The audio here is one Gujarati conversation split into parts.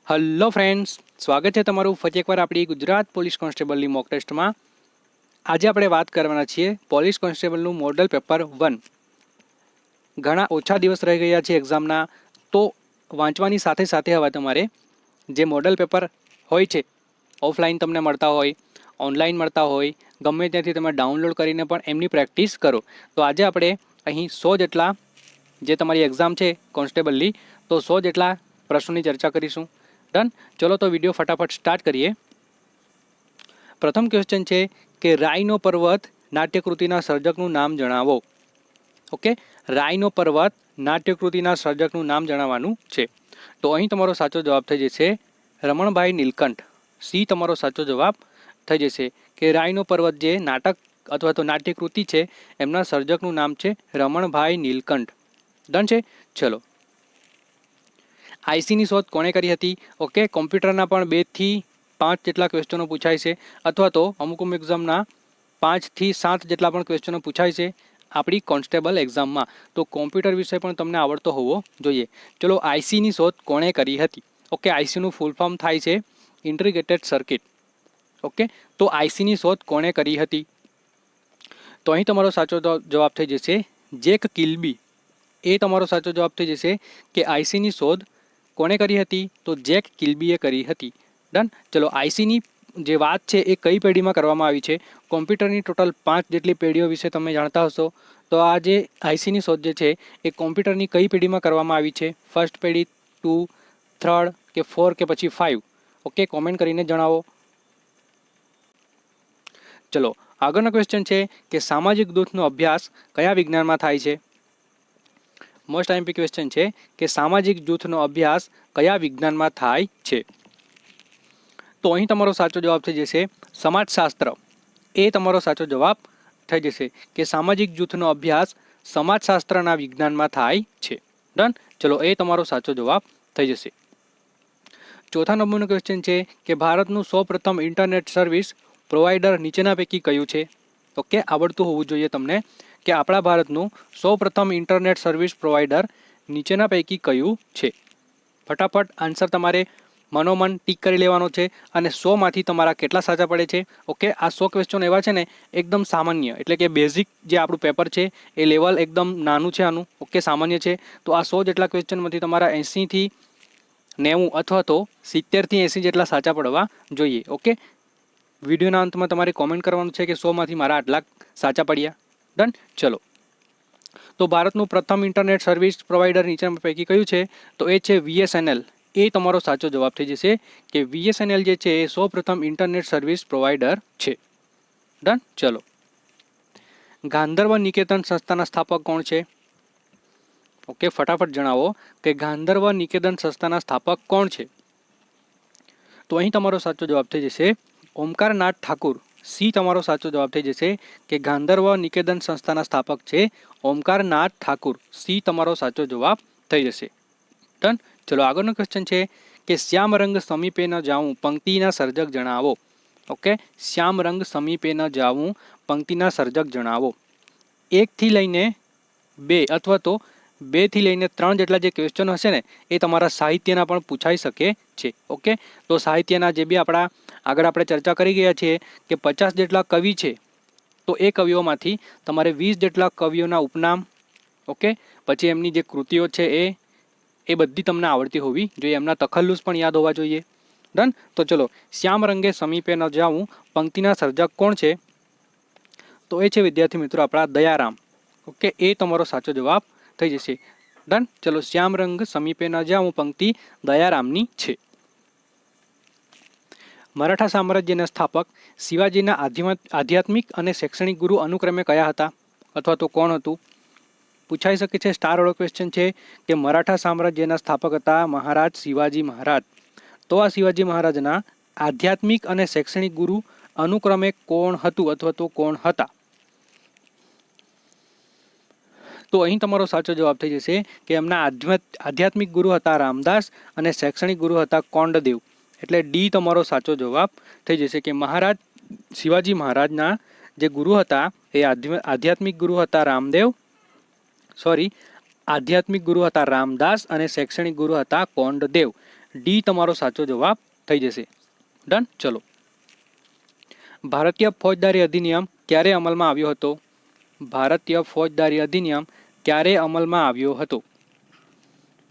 હલો ફ્રેન્ડ્સ, સ્વાગત છે તમારું ફરી એકવાર આપણી ગુજરાત પોલીસ કોન્સ્ટેબલની મોક ટેસ્ટમાં. આજે આપણે વાત કરવાના છીએ પોલીસ કોન્સ્ટેબલનું મોડલ પેપર 1. ઘણા ઓછા દિવસ રહી ગયા છે એક્ઝામના, તો વાંચવાની સાથે સાથે હવે તમારે જે મોડલ પેપર હોય છે, ઓફલાઈન તમને મળતા હોય, ઓનલાઈન મળતા હોય, ગમે ત્યાંથી તમે ડાઉનલોડ કરીને પણ એમની પ્રેક્ટિસ કરો. તો આજે આપણે અહીં 100 જેટલા જે તમારી એક્ઝામ છે કોન્સ્ટેબલની, તો 100 જેટલા પ્રશ્નોની ચર્ચા કરીશું. ડન. ચલો તો વિડીયો ફટાફટ સ્ટાર્ટ કરીએ. પ્રથમ ક્વેશ્ચન છે કે રાઈનો પર્વત નાટ્યકૃતિના સર્જકનું નામ જણાવો. ઓકે, રાઈનો પર્વત નાટ્યકૃતિના સર્જકનું નામ જણાવવાનું છે. તો અહીં તમારો સાચો જવાબ થઈ જશે રમણભાઈ નીલકંઠ. સી તમારો સાચો જવાબ થઈ જશે કે રાઈનો પર્વત જે નાટક અથવા તો નાટ્યકૃતિ છે એમના સર્જકનું નામ છે રમણભાઈ નીલકંઠ. ડન છે. ચલો, આઈસીની શોધ કોણે કરી હતી? ઓકે, કોમ્પ્યુટરના પણ 2 થી 5 જેટલા ક્વેશ્ચનો પૂછાય છે, અથવા તો અમુક એક્ઝામના 5 થી 7 જેટલા પણ ક્વેશ્ચનો પૂછાય છે આપણી કોન્સ્ટેબલ એક્ઝામમાં. તો કોમ્પ્યુટર વિષય પણ તમને આવડતો હોવો જોઈએ. ચલો, આઈસીની શોધ કોણે કરી હતી? ઓકે, આઈસીનું ફૂલ ફોર્મ થાય છે ઇન્ટિગ્રેટેડ સર્કિટ. ઓકે, તો આઈસીની શોધ કોણે કરી હતી? તો અહીં તમારો સાચો જવાબ થઈ જશે જેક કિલ્બી. એ તમારો સાચો જવાબ થઈ જશે કે આઈસીની શોધ કોણે કરી હતી? તો જેક કિલ્બીએ કરી હતી. ડન. ચલો, આઈસીની જે વાત છે એ કઈ પેઢીમાં કરવામાં આવી છે? કોમ્પ્યુટરની ટોટલ 5 જેટલી પેઢીઓ વિશે તમે જાણતા હશો. તો આ જે આઈસીની શોધ જે છે એ કોમ્પ્યુટરની કઈ પેઢીમાં કરવામાં આવી છે? ફર્સ્ટ પેઢી, 2, 3 કે 4 કે પછી 5? ઓકે, કોમેન્ટ કરીને જણાવો. ચલો, આગળનો ક્વેશ્ચન છે કે સામાજિક જૂથનો અભ્યાસ કયા વિજ્ઞાનમાં થાય છે? મોસ્ટ આઈએમપી ક્વેશ્ચન છે કે સામાજિક જૂથનો અભ્યાસ કયા વિજ્ઞાનમાં થાય છે? તો અહીં તમારો સાચો જવાબ થઈ જશે સમાજશાસ્ત્ર. એ તમારો સાચો જવાબ થઈ જશે કે સામાજિક જૂથનો અભ્યાસ સમાજશાસ્ત્રના વિજ્ઞાનમાં થાય છે. ડન. ચલો, એ તમારો સાચો જવાબ થઈ જશે. ચોથા નંબરનો ક્વેશ્ચન છે કે ભારતનું સૌપ્રથમ ઇન્ટરનેટ સર્વિસ પ્રોવાઈડર નીચેના પૈકી કયું છે? ઓકે, આવડતું હોવું જોઈએ તમને કે આપણા ભારતનું સૌપ્રથમ ઇન્ટરનેટ સર્વિસ પ્રોવાઈડર નીચેના પૈકી કયું છે? ફટાફટ આન્સર તમારે મનોમન ટીક કરી લેવાનો છે અને 100માંથી તમારા કેટલા સાચા પડે છે. ઓકે, આ 100 ક્વેશ્ચન એવા છે ને એકદમ સામાન્ય, એટલે કે બેઝિક જે આપણું પેપર છે એ લેવલ એકદમ નાનું છે આનું. ઓકે, સામાન્ય છે. તો આ 100 જેટલા ક્વેશ્ચનમાંથી તમારા 80 થી 90 અથવા તો 70 થી 80 જેટલા સાચા પડવા જોઈએ. ઓકે, વિડીયોના અંતમાં તમારે કોમેન્ટ કરવાનું છે કે 100માંથી મારા આટલા સાચા પડ્યા. ડન. ચલો, તો ભારતનું પ્રથમ ઇન્ટરનેટ સર્વિસ પ્રોવાઈડર નીચેના પૈકી કયું છે? તો એ છે વીએસએનએલ. એ તમારો સાચો જવાબ થઈ જશે કે વીએસએનએલ જે છે એ સૌપ્રથમ ઇન્ટરનેટ સર્વિસ પ્રોવાઈડર છે. ડન. ચલો, ગાંધર્વ નિકેતન સંસ્થાના સ્થાપક કોણ છે? ઓકે, ફટાફટ જણાવો કે ગાંધર્વ નિકેતન સંસ્થાના સ્થાપક કોણ છે? તો અહીં તમારો સાચો જવાબ થઈ જશે ઓમકારનાથ ઠાકુર. સી તમારો સાચો જવાબ થઈ જશે કે ગાંધર્વ નિકેતન સંસ્થાના સ્થાપક છે ઓમકારનાથ ઠાકુર. સી તમારો સાચો જવાબ થઈ જશે. ડન. ચલો, આગળનો ક્વેશ્ચન છે કે શ્યામ રંગ સમીપે ન જાઉં પંક્તિના સર્જક જણાવો. ઓકે, શ્યામ રંગ સમીપે ન જાઉં પંક્તિના સર્જક જણાવો. 1 થી લઈને 2 અથવા તો 2 થી લઈને 3 જેટલા જે ક્વેશ્ચન હશે ને એ તમારા સાહિત્યના પણ પૂછાઈ શકે છે. ઓકે, તો સાહિત્યના જે બી આગળ આપણે ચર્ચા કરી ગયા છીએ કે 50 જેટલા કવિ છે, તો એ કવિઓમાંથી તમારે 20 જેટલા કવિઓના ઉપનામ, ઓકે, પછી એમની જે કૃતિઓ છે એ બધી તમને આવડતી હોવી જોઈએ. એમના તખલ્લુસ પણ યાદ હોવા જોઈએ. ડન. તો ચલો, શ્યામ રંગે સમીપે ન જાઉં પંક્તિના સર્જક કોણ છે? તો એ છે વિદ્યાર્થી મિત્રો આપણા દયારામ. ઓકે, એ તમારો સાચો જવાબ થઈ જશે. ડન. ચલો, શ્યામ રંગ સમીપે ન જાઉં પંક્તિ દયારામની છે. મરાઠા સામ્રાજ્યના સ્થાપક શિવાજીના આધ્યાત્મિક અને શૈક્ષણિક ગુરુ અનુક્રમે કયા હતા અથવા તો કોણ હતું? પૂછાઈ શકે છે. સ્ટારવાળો ક્વેશ્ચન છે કે મરાઠા સામ્રાજ્યના સ્થાપક હતા મહારાજ શિવાજી મહારાજ. તો આ શિવાજી મહારાજના આધ્યાત્મિક અને શૈક્ષણિક ગુરુ અનુક્રમે કોણ હતું અથવા તો કોણ હતા? તો અહીં તમારો સાચો જવાબ થઈ જશે કે એમના આધ્યાત્મિક ગુરુ હતા રામદાસ અને શૈક્ષણિક ગુરુ હતા કોંડદેવ. એટલે ડી તમારો સાચો જવાબ થઈ જશે કે મહારાજ શિવાજી મહારાજના જે ગુરુ હતા એ આધ્યાત્મિક ગુરુ હતા આધ્યાત્મિક ગુરુ હતા રામદાસ અને શૈક્ષણિક ગુરુ હતા કોંડદેવ. ડી તમારો સાચો જવાબ થઈ જશે. ડન. ચલો, ભારતીય ફોજદારી અધિનિયમ ક્યારે અમલમાં આવ્યો હતો? ભારતીય ફોજદારી અધિનિયમ ક્યારે અમલમાં આવ્યો હતો?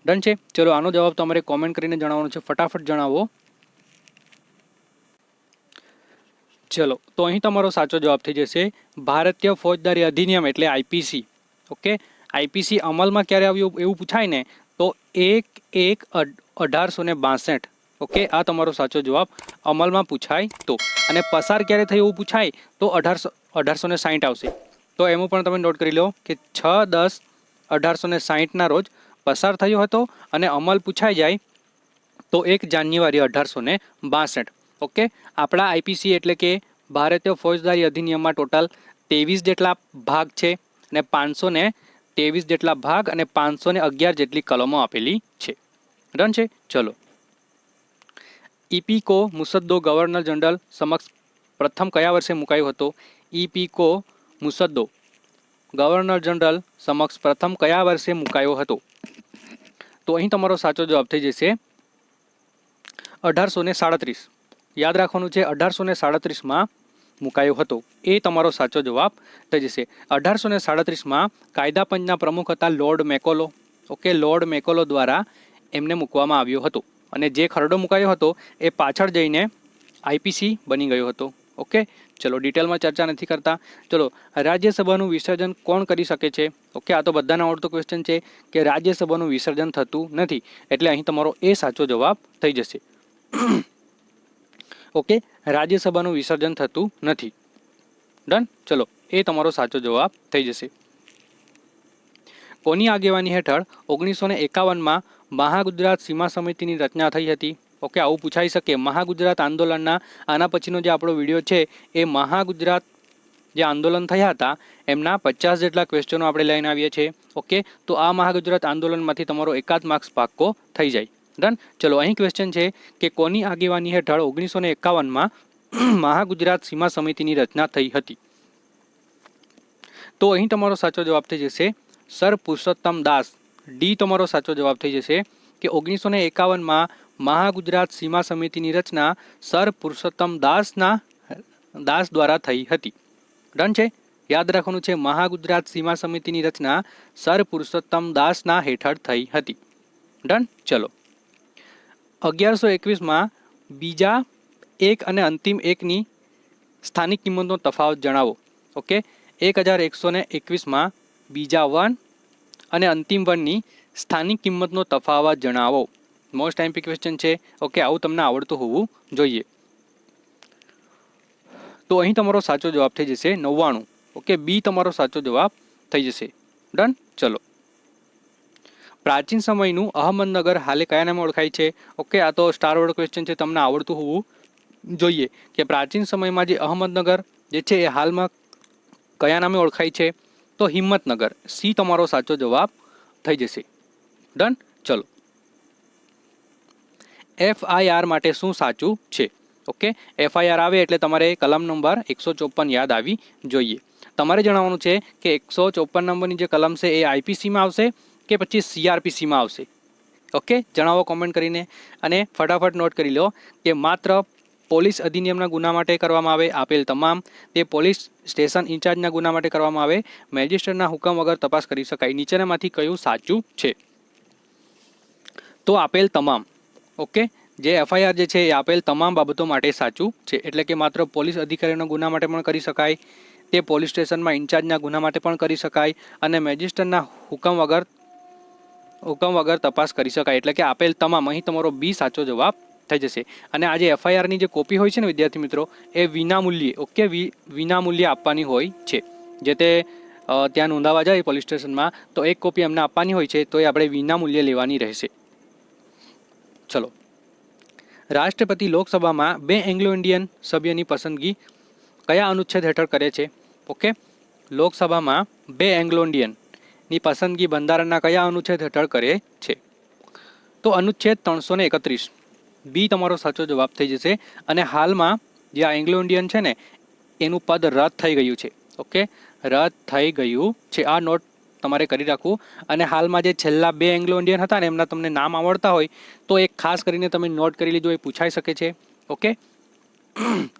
ડન છે. ચલો, આનો જવાબ તમારે કોમેન્ટ કરીને જણાવવાનો છે. ફટાફટ જણાવો. ચલો, તો અહીં તમારો સાચો જવાબ થઈ જશે ભારતીય ફોજદારી અધિનિયમ એટલે આઈપીસી. ઓકે, આઈપીસી અમલમાં ક્યારે આવ્યું એવું પૂછાય ને તો 1/1/1862. ઓકે, આ તમારો સાચો જવાબ. અમલમાં પૂછાય તો. અને પસાર ક્યારે થયું એવું પૂછાય તો 1860 આવશે. તો એમાં પણ તમે નોટ કરી લો કે 6/10/1860 રોજ પસાર થયો હતો અને અમલ પૂછાઈ જાય તો 1 જાન્યુઆરી 1862. ઓકે, આપણા આઈપીસી એટલે કે ભારતીય ફોજદારી અધિનિયમમાં ટોટલ 23 જેટલા ભાગ છે અને 523 જેટલા ભાગ અને 511 જેટલી કલમો આપેલી છે. ડન છે. ચલો, ઇપીકો મુસદ્દો ગવર્નર જનરલ સમક્ષ પ્રથમ કયા વર્ષે મુકાયો હતો? ઇપીકો મુસદ્દો ગવર્નર જનરલ સમક્ષ પ્રથમ કયા વર્ષે મુકાયો હતો? તો અહીં તમારો સાચો જવાબ થઈ જશે 1837. યાદ રાખવાનું છે, 1837માં મુકાયો હતો. એ તમારો સાચો જવાબ થઈ જશે. 1837માં કાયદા પંચના પ્રમુખ હતા lord Macaulay. Okay, lord Macaulay દ્વારા એમને મૂકવામાં આવ્યો હતો અને જે ખરડો મુકાયો હતો એ પાછળ જઈને આઈપીસી બની ગયો હતો. ઓકે, ચલો, ડિટેલમાં ચર્ચા નથી કરતા. ચલો, રાજ્યસભાનું વિસર્જન કોણ કરી શકે છે? ઓકે, આ તો બધાને આવડતો ક્વેશ્ચન છે કે રાજ્યસભાનું વિસર્જન થતું નથી, એટલે અહીં તમારો એ સાચો જવાબ થઈ જશે. ઓકે, રાજ્યસભાનું વિસર્જન થતું નથી. ડન. ચલો, એ તમારો સાચો જવાબ થઈ જશે. કોની આગેવાની હેઠળ 1951માં મહાગુજરાત સીમા સમિતિની રચના થઈ હતી? ઓકે, આવું પૂછાઈ શકે. મહાગુજરાત આંદોલનના આના પછીનો જે આપણો વિડીયો છે એ મહાગુજરાત જે આંદોલન થયા હતા એમના 50 જેટલા ક્વેશ્ચનો આપણે લઈને આવીએ છીએ. ઓકે, તો આ મહાગુજરાત આંદોલનમાંથી તમારો એકાદ માર્ક્સ પાક્કો થઈ જાય. ડન. ચલો, અહીં ક્વેશ્ચન છે કે કોની આગેવાની હેઠળ 1951માં મહાગુજરાત સીમા સમિતિની રચના થઈ હતી? તો અહીં તમારો સાચો જવાબ થઈ જશે સર પુરુષોત્તમ દાસ. ડી તમારો સાચો જવાબ થઈ જશે કે 1951માં મહાગુજરાત સીમા સમિતિની રચના સર પુરુષોત્તમ દાસ દ્વારા થઈ હતી. ડન છે. યાદ રાખવાનું છે, મહાગુજરાત સીમા સમિતિની રચના સર પુરુષોત્તમ દાસના હેઠળ થઈ હતી. ડન. ચલો, 1121માં બીજા એક અને અંતિમ એકની સ્થાનિક કિંમતનો તફાવત જણાવો. ઓકે, 1121માં બીજા વન અને અંતિમ વનની સ્થાનિક કિંમતનો તફાવત જણાવો. મોસ્ટ આઈમ્પી ક્વેશ્ચન છે. ઓકે, આવું તમને આવડતું હોવું જોઈએ. તો અહીં તમારો સાચો જવાબ થઈ જશે 99. ઓકે, બી તમારો સાચો જવાબ થઈ જશે. ડન. ચલો, પ્રાચીન સમયનું અહમદનગર હાલે કયા નામે ઓળખાય છે? ઓકે, આ તો સ્ટાર વર્ડ ક્વેશ્ચન છે, તમને આવડતું હોવું જોઈએ કે પ્રાચીન સમયમાં જે અહમદનગર જે છે એ હાલમાં કયા નામે ઓળખાય છે? તો હિંમતનગર. સી તમારો સાચો જવાબ થઈ જશે. ડન. ચલો, FIR માટે શું સાચું છે? ઓકે, FIR આવે એટલે તમારે કલમ નંબર 154 યાદ આવી જોઈએ. તમારે જણાવવાનું છે કે 154 નંબરની જે કલમ છે એ આઈપીસીમાં આવશે કે પછી CRPCમાં આવશે. ઓકે, જણાવો કોમેન્ટ કરીને. અને ફટાફટ નોટ કરી લો કે માત્ર પોલીસ અધિનિયમના ગુના માટે કરવામાં આવે આપેલ તમામ, તે પોલીસ સ્ટેશન ઇન્ચાર્જના ગુના માટે કરવામાં આવે, મેજિસ્ટ્રેટના હુકમ વગર તપાસ કરી શકાય. નીચેનામાંથી કયું સાચું છે? તો આપેલ તમામ. ઓકે, જે FIR જે છે એ આપેલ તમામ બાબતો માટે સાચું છે. એટલે કે માત્ર પોલીસ અધિકારીના ગુના માટે પણ કરી શકાય, તે પોલીસ સ્ટેશનમાં ઇન્ચાર્જના ગુના માટે પણ કરી શકાય અને મેજિસ્ટ્રેટના હુકમ વગર તપાસ કરી શકાય. એટલે કે આપેલ તમામ. અહીં તમારો બી સાચો જવાબ થઈ જશે. અને આ જે FIRની જે કોપી હોય છે ને વિદ્યાર્થી મિત્રો, એ વિનામૂલ્યે, ઓકે, વિનામૂલ્યે આપવાની હોય છે. જે તે ત્યાં નોંધાવા જાય પોલીસ સ્ટેશનમાં તો એક કોપી અમને આપવાની હોય છે, તો એ આપણે વિનામૂલ્યે લેવાની રહેશે. ચલો, રાષ્ટ્રપતિ લોકસભામાં 2 એંગ્લો ઇન્ડિયન સભ્યની પસંદગી કયા અનુચ્છેદ હેઠળ કરે છે? ઓકે, લોકસભામાં 2 એંગ્લો ઇન્ડિયનની પસંદગી બંધારણના કયા અનુચ્છેદ હેઠળ કરે છે? તો અનુચ્છેદ 331. બી તમારો સાચો જવાબ થઈ જશે. અને હાલમાં જે આ એંગ્લો ઇન્ડિયન છે ને એનું પદ રદ થઈ ગયું છે. ઓકે, રદ થઈ ગયું છે. આ નોટ તમારે કરી રાખવું. અને હાલમાં જે છેલ્લા 2 એંગ્લો ઇન્ડિયન હતા ને એમના તમને નામ આવડતા હોય તો એક ખાસ કરીને તમે નોટ કરી લીજો, એ પૂછાઈ શકે છે. ઓકે,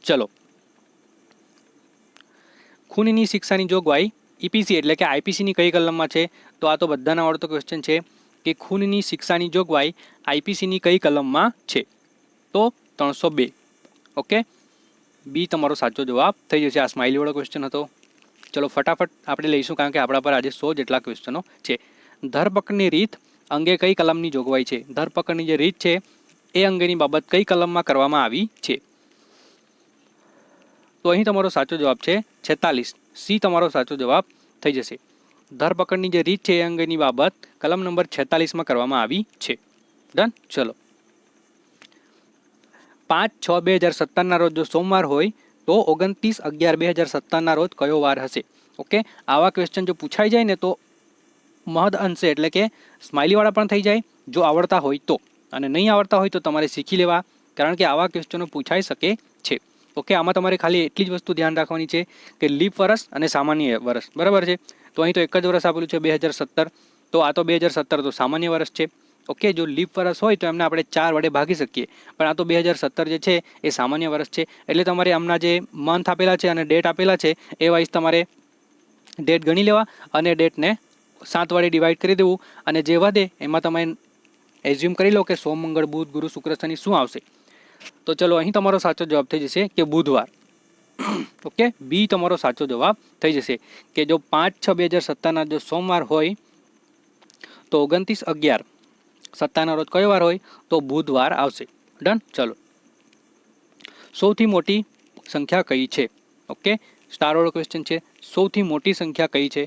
ચલો. ખૂનની શિક્ષાની જોગવાઈ ઈપીસી એટલે કે આઈપીસીની કઈ કલમમાં છે? તો આ તો બધાને આવડતો ક્વેશ્ચન છે કે ખૂનની શિક્ષાની જોગવાઈ આઈપીસીની કઈ કલમમાં છે? તો 302. ઓકે, બી તમારો સાચો જવાબ થઈ જશે. આ સ્માઇલી વાળો ક્વેશ્ચન હતો. ચલો ફટાફટ આપણે લઈશું, કારણ કે આપણા પર આજે 100 જેટલા ક્વેશ્ચનો છે. ધરપકડની રીત અંગે કઈ કલમની જોગવાઈ છે? ધરપકડની જે રીત છે એ અંગેની બાબત કઈ કલમમાં કરવામાં આવી છે? તો અહીં તમારો સાચો જવાબ છે 46. સી તમારો સાચો જવાબ થઈ જશે. ધરપકડની જે રીત છે એ અંગેની બાબત કલમ નંબર 46માં કરવામાં આવી છે. ડન. ચલો 5/6/2017 રોજ જો સોમવાર હોય તો 29/11/2017 રોજ કયો વાર હશે? ઓકે, આવા ક્વેશ્ચન જો પૂછાઈ જાય ને તો મહદ અંશે એટલે કે સ્માઇલીવાળા પણ થઈ જાય જો આવડતા હોય તો, અને નહીં આવડતા હોય તો તમારે શીખી લેવા, કારણ કે આવા ક્વેશ્ચનો પૂછાઈ શકે છે. ઓકે, આમાં તમારે ખાલી એટલી જ વસ્તુ ધ્યાન રાખવાની છે કે લીપ વર્ષ અને સામાન્ય વર્ષ. બરાબર છે? તો અહીં તો એક જ વર્ષ આપેલું છે 2017, તો આ તો 2017 તો સામાન્ય વર્ષ છે. ઓકે, જો લીપ વર્ષ હોય તો એમને આપણે 4 વડે ભાગી શકીએ, પણ આ તો 2017 જે છે એ સામાન્ય વર્ષ છે. એટલે તમારે આમના જે મંથ આપેલા છે અને ડેટ આપેલા છે એ વાઇઝ તમારે ડેટ ગણી લેવા અને ડેટને 7 વડે ડિવાઈડ કરી દેવું, અને જે વધે એમાં તમે એઝ્યુમ કરી લો કે સોમ, મંગળ, બુધ, ગુરુ, શુક્ર, શનિ શું આવશે. તો ચલો અહીં તમારો સાચો જવાબ થઈ જશે કે બુધવાર. ઓકે, બી તમારો સાચો જવાબ થઈ જશે કે જો 5/6/2017 જો સોમવાર હોય તો 29/11/17 રોજ કયો વાર હોય? તો બુધવાર આવશે. ડન. ચલો, સૌથી મોટી સંખ્યા કઈ છે? ઓકે, સ્ટાર વાળો ક્વેશ્ચન છે. સૌથી મોટી સંખ્યા કઈ છે?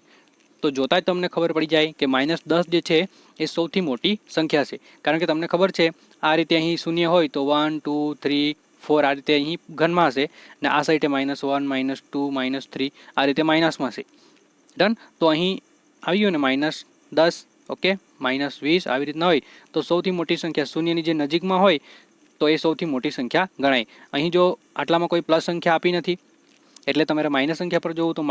તો જોતા જ તમને ખબર પડી જાય કે -10 જે છે એ સૌથી મોટી સંખ્યા છે, કારણ કે તમને ખબર છે આ રીતે અહીં શૂન્ય હોય તો 1 2 3 4 આ રીતે અહીં ઘનમાં હશે, ને આ સાઈડે -1 -2 -3 આ રીતે માઇનસમાં છે. ડન. તો અહીં આવી ગયું ને -10. ઓકે, -20 આવી રીતના હોય તો સૌથી મોટી સંખ્યા શૂન્યની જે નજીકમાં હોય તો એ સૌથી મોટી સંખ્યા ગણાય. અહીં જો આટલામાં કોઈ પ્લસ સંખ્યા આપી નથી એટલે તમારે માઇનસ સંખ્યા પર જોવું તો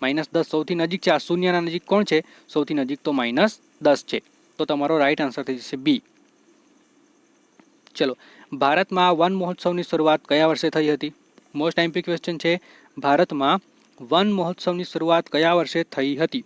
-10 સૌથી નજીક છે. આ શૂન્યના નજીક કોણ છે? સૌથી નજીક તો -10 છે. તો તમારો રાઈટ આન્સર થઈ જશે બી. ચલો, ભારતમાં વન મહોત્સવની શરૂઆત કયા વર્ષે થઈ હતી? મોસ્ટ આઈમ્પી ક્વેશ્ચન છે. ભારતમાં વન મહોત્સવની શરૂઆત કયા વર્ષે થઈ હતી?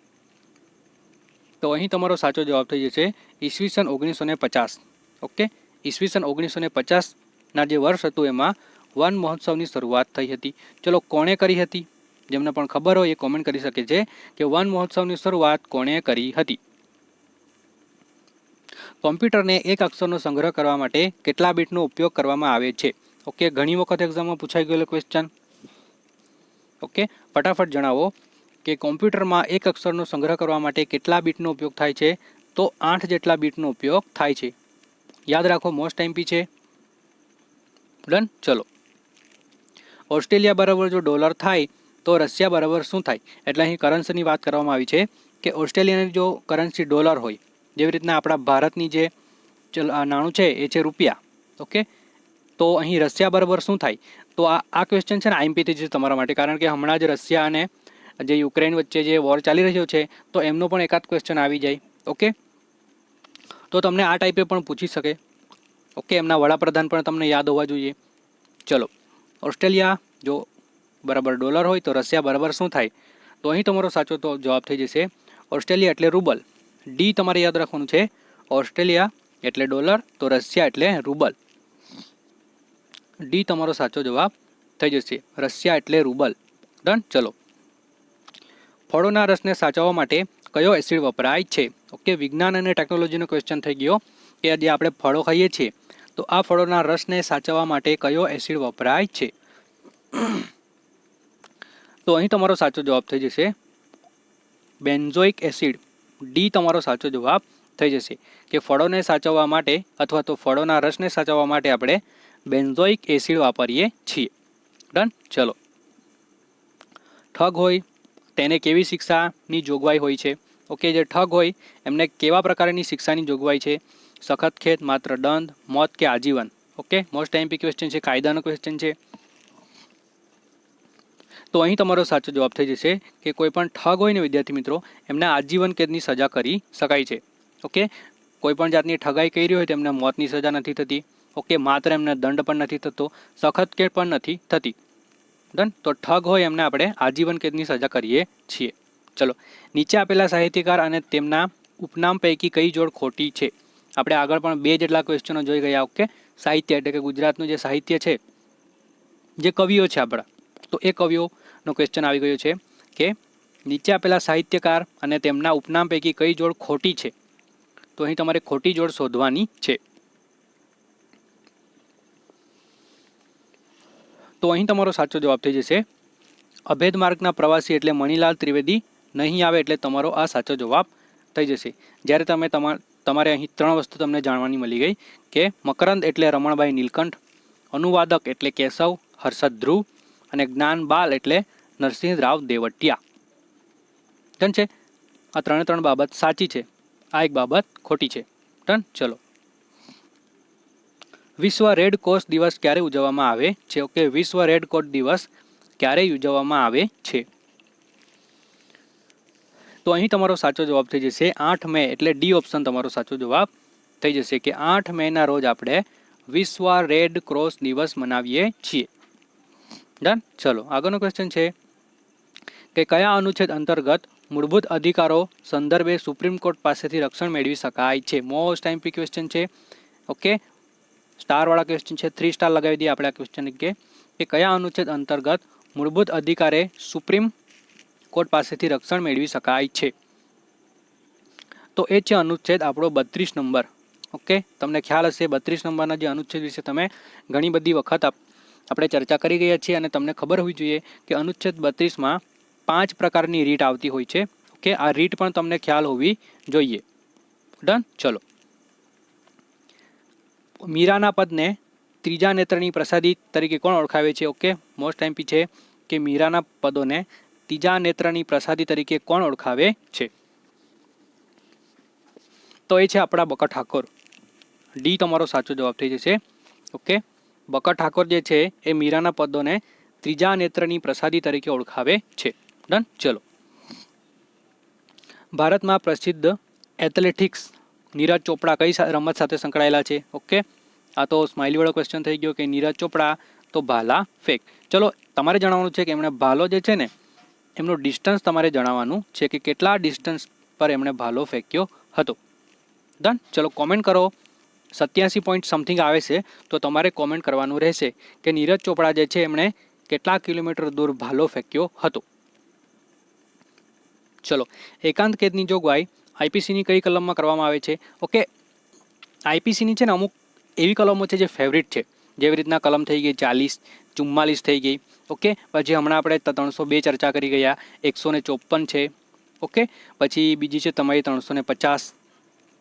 તો અહીં તમારો સાચો જવાબ થઈ જશે ઈસવીસન 1950. ઓકે, ઈસવીસન 1950ના જે વર્ષ હતું એમાં વન મહોત્સવની શરૂઆત થઈ હતી. ચલો, કોણે કરી હતી? જેમને પણ ખબર હોય એ કોમેન્ટ કરી શકે છે કે વન મહોત્સવની શરૂઆત કોણે કરી હતી. કોમ્પ્યુટરને એક અક્ષરનો સંગ્રહ કરવા માટે કેટલા બીટનો ઉપયોગ કરવામાં આવે છે? ઓકે, ઘણી વખત એક્ઝામમાં પૂછાઈ ગયેલો ક્વેશ્ચન. ઓકે, ફટાફટ જણાવો કે કોમ્પ્યુટરમાં એક અક્ષરનો સંગ્રહ કરવા માટે કેટલા બીટનો ઉપયોગ થાય છે? તો 8 જેટલા બીટનો ઉપયોગ થાય છે. યાદ રાખો, મોસ્ટ એમપી છે. ડન. ચલો, ઓસ્ટ્રેલિયા બરાબર જો $, થાય તો રશિયા બરાબર શું થાય? એટલે અહીં કરન્સીની વાત કરવામાં આવી છે કે ઓસ્ટ્રેલિયાની જો કરન્સી $, હોય, જેવી રીતના આપણા ભારતની જે નાણું છે એ છે રૂપિયા. ઓકે, તો અહીં રશિયા બરાબર શું થાય? તો આ ક્વેશ્ચન છે ને આઈએમપી છે તમારા માટે, કારણ કે હમણાં જ રશિયા અને જે યુક્રેન વચ્ચે જે વોર ચાલી રહ્યો છે તો એમનો પણ એકાદ ક્વેશ્ચન આવી જાય. ઓકે, તો તમને આ ટાઈપે પણ પૂછી શકે. ઓકે, એમના વડાપ્રધાન પણ તમને યાદ હોવા જોઈએ. ચલો, ઓસ્ટ્રેલિયા જો બરાબર $, હોય તો રશિયા બરાબર શું થાય? તો અહીં તમારો સાચો તો જવાબ થઈ જશે ઓસ્ટ્રેલિયા એટલે રૂબલ. ડી તમારે યાદ રાખવાનું છે. ઓસ્ટ્રેલિયા એટલે $, તો રશિયા એટલે રૂબલ. ડી તમારો સાચો જવાબ થઈ જશે, રશિયા એટલે રૂબલ. ડન. ચલો, ફળોના રસને સાચવવા માટે કયો એસિડ વપરાય છે? ઓકે, વિજ્ઞાન અને ટેકનોલોજીનો ક્વેશ્ચન થઈ ગયો કે જે આપણે ફળો ખાઈએ છીએ તો આ ફળોના રસને સાચવવા માટે કયો એસિડ વપરાય છે? તો અહીં તમારો સાચો જવાબ થઈ જશે બેન્ઝોઇક એસિડ. ડી તમારો સાચો જવાબ થઈ જશે કે ફળોને સાચવવા માટે અથવા તો ફળોના રસને સાચવવા માટે આપણે બેન્ઝોઇક એસિડ વાપરીએ છીએ. ડન. ચલો, ઠગ હોય તેને કેવી શિક્ષાની જોગવાઈ હોય છે? ઓકે, જે ઠગ હોય એમને કેવા પ્રકારની શિક્ષાની જોગવાઈ છે? સખત ખેદ, માત્ર દંડ, મોત કે આજીવન? ઓકે, મોસ્ટ એમપી ક્વેશ્ચન છે, કાયદાનો ક્વેશ્ચન છે. તો અહીં તમારો સાચો જવાબ થઈ જશે કે કોઈ પણ ઠગ હોય ને વિદ્યાર્થી મિત્રો એમને આજીવન કેદની સજા કરી શકાય છે. ઓકે, કોઈ પણ જાતની ઠગાઈ કરી હોય તો એમને મોતની સજા નથી થતી. ઓકે, માત્ર એમને દંડ પણ નથી થતો, સખત કેદ પણ નથી થતી. ડન. તો ઠગ હોય એમને આપણે આજીવન કેદની સજા કરીએ છીએ. ચલો, નીચે આપેલા સાહિત્યકાર અને તેમના ઉપનામ પૈકી કઈ જોડ ખોટી છે? આપણે આગળ પણ 2 જેટલા ક્વેશ્ચનો જોઈ ગયા. ઓકે, સાહિત્ય એટલે કે ગુજરાતનું જે સાહિત્ય છે, જે કવિઓ છે આપણા, તો એ કવિઓનો ક્વેશ્ચન આવી ગયો છે કે નીચે આપેલા સાહિત્યકાર અને તેમના ઉપનામ પૈકી કઈ જોડ ખોટી છે? તો અહીં તમારે ખોટી જોડ શોધવાની છે. તો અહીં તમારો સાચો જવાબ થઈ જશે અભેદ માર્ગના પ્રવાસી એટલે મણિલાલ ત્રિવેદી નહીં આવે, એટલે તમારો આ સાચો જવાબ થઈ જશે. જ્યારે તમારે અહીં 3 વસ્તુ તમને જાણવાની મળી ગઈ કે મકરંદ એટલે રમણભાઈ નીલકંઠ, અનુવાદક એટલે કેશવ હર્ષદ ધ્રુવ અને જ્ઞાનબાલ એટલે નરસિંહ રાવ દેવટિયા. ડન છે. આ 3 બાબત સાચી છે, આ એક બાબત ખોટી છે. ડન. ચલો, વિશ્વ રેડ ક્રોસ દિવસ ક્યારે ઉજવવામાં આવે છે? ઓકે, વિશ્વ રેડ ક્રોસ દિવસ ક્યારે ઉજવવામાં આવે છે? તો અહીં તમારો સાચો જવાબ થઈ જશે 8 મે, એટલે ડી ઓપ્શન તમારો સાચો જવાબ થઈ જશે કે 8 મેના રોજ આપણે વિશ્વ રેડ ક્રોસ દિવસ મનાવીએ છીએ. ડન. ચલો, આગળનો ક્વેશ્ચન છે કે કયા અનુચ્છેદ અંતર્ગત મૂળભૂત અધિકારો સંદર્ભે સુપ્રીમ કોર્ટ પાસેથી રક્ષણ મેળવી શકાય છે? મોસ્ટ ટાઈમ્પી ક્વેશ્ચન છે. ઓકે, સ્ટારવાળા ક્વેશ્ચન છે, 3 સ્ટાર લગાવી દઈએ આપણે આ ક્વેશ્ચન કે કયા અનુચ્છેદ અંતર્ગત મૂળભૂત અધિકારે સુપ્રીમ કોર્ટ પાસેથી રક્ષણ મેળવી શકાય છે? તો એ છે અનુચ્છેદ આપણો 32 નંબર. ઓકે, તમને ખ્યાલ હશે 32 નંબરના જે અનુચ્છેદ વિશે તમે ઘણી બધી વખત આપણે ચર્ચા કરી ગયા છીએ અને તમને ખબર હોવી જોઈએ કે અનુચ્છેદ 32માં 5 પ્રકારની રીટ આવતી હોય છે. ઓકે, આ રીટ પણ તમને ખ્યાલ હોવી જોઈએ. ડન. ચલો, મીરાના પદને ત્રીજા નેત્રની પ્રસાદી તરીકે કોણ ઓળખાવે છે? ઓકે, મોસ્ટ ટાઈમ્પી છે કે મીરાના પદોને ત્રીજા નેત્રની પ્રસાદી તરીકે કોણ ઓળખાવે છે? તો એ છે આપણા બકા ઠાકોર. ડી તમારો સાચો જવાબ થઈ જશે. ઓકે, બકા ઠાકોર જે છે એ મીરાના પદોને ત્રીજા નેત્રની પ્રસાદી તરીકે ઓળખાવે છે. ડન. ચલો, ભારતમાં પ્રસિદ્ધ એથ્લેટિક્સ નીરજ ચોપડા કઈ રમત સાથે સંકળાયેલા છે? ઓકે, આ તો સ્માઇલી વાળો ક્વેશ્ચન થઈ ગયો કે નીરજ ચોપડા તો ભાલા ફેંક. ચલો, તમારે જણાવવાનું છે કે એમણે ભાલો જે છે ને એમનો ડિસ્ટન્સ તમારે જણાવવાનું છે કે કેટલા ડિસ્ટન્સ પર એમણે ભાલો ફેંક્યો હતો. ડન. ચલો, કોમેન્ટ કરો. 87 પોઈન્ટ સમથિંગ આવે છે, તો તમારે કોમેન્ટ કરવાનું રહેશે કે નીરજ ચોપડા જે છે એમણે કેટલા કિલોમીટર દૂર ભાલો ફેંક્યો હતો. ચલો, એકાંત કેદની જોગવાઈ આઈપીસીની કઈ કલમમાં કરવામાં આવે છે? ઓકે, આઈપીસીની છે ને અમુક એવી કલમો છે જે ફેવરિટ છે, જેવી રીતના કલમ થઈ ગઈ 40, 44 થઈ ગઈ. ઓકે, પછી હમણાં આપણે 302 ચર્ચા કરી ગયા, 154 છે. ઓકે, પછી બીજી છે તમારી 350.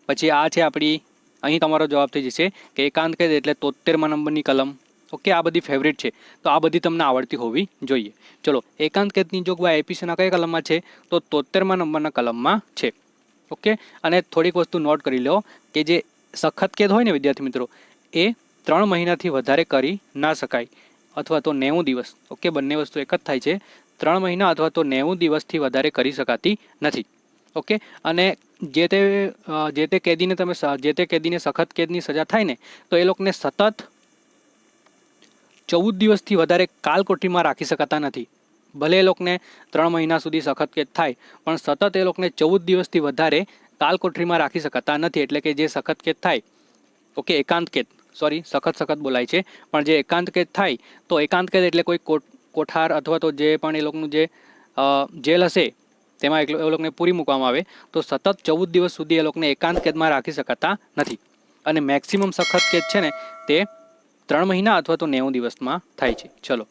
પછી આ છે આપણી, અહીં તમારો જવાબ થઈ જશે કે એકાંત કેદ એટલે 73મા નંબરની કલમ. ઓકે, આ બધી ફેવરિટ છે, તો આ બધી તમને આવડતી હોવી જોઈએ. ચલો, એકાંત કેદની જોગવાઈ આઈપીસીના કયા કલમમાં છે? તો 73મા નંબરના કલમમાં છે. ઓકે, અને થોડીક વસ્તુ નોટ કરી લો કે જે સખત કેદ હોય ને વિદ્યાર્થી મિત્રો, એ 3 મહિનાથી વધારે કરી ના શકાય, અથવા તો 90 દિવસ. ઓકે, બંને વસ્તુ એક જ થાય છે. 3 મહિના અથવા તો 90 દિવસથી વધારે કરી શકાતી નથી. ઓકે, અને જે તે કેદીને સખત કેદની સજા થાય ને, તો એ લોકોને સતત 14 દિવસથી વધારે કાલકોઠીમાં રાખી શકાતા નથી. ભલે એ લોકોને 3 મહિના સુધી સખત કેદ થાય, પણ સતત એ લોકોને 14 દિવસથી વધારે કાલકોઠરીમાં રાખી શકાતા નથી. એટલે કે જે સખત કેદ થાય, ઓકે, એકાંત કેદ, સોરી, સખત બોલાય છે, પણ જે એકાંત કેદ થાય, તો એકાંત કેદ એટલે કોઈ કોઠાર અથવા તો જે પણ એ લોકોનું જે જેલ હશે તેમાં એ લોકોને પૂરી મૂકવામાં આવે, તો સતત 14 દિવસ સુધી એ લોકોને એકાંત કેદમાં રાખી શકાતા નથી. અને મેક્સિમમ સખત કેદ છે ને તે 3 મહિના અથવા તો 90 દિવસમાં થાય છે. ચલો,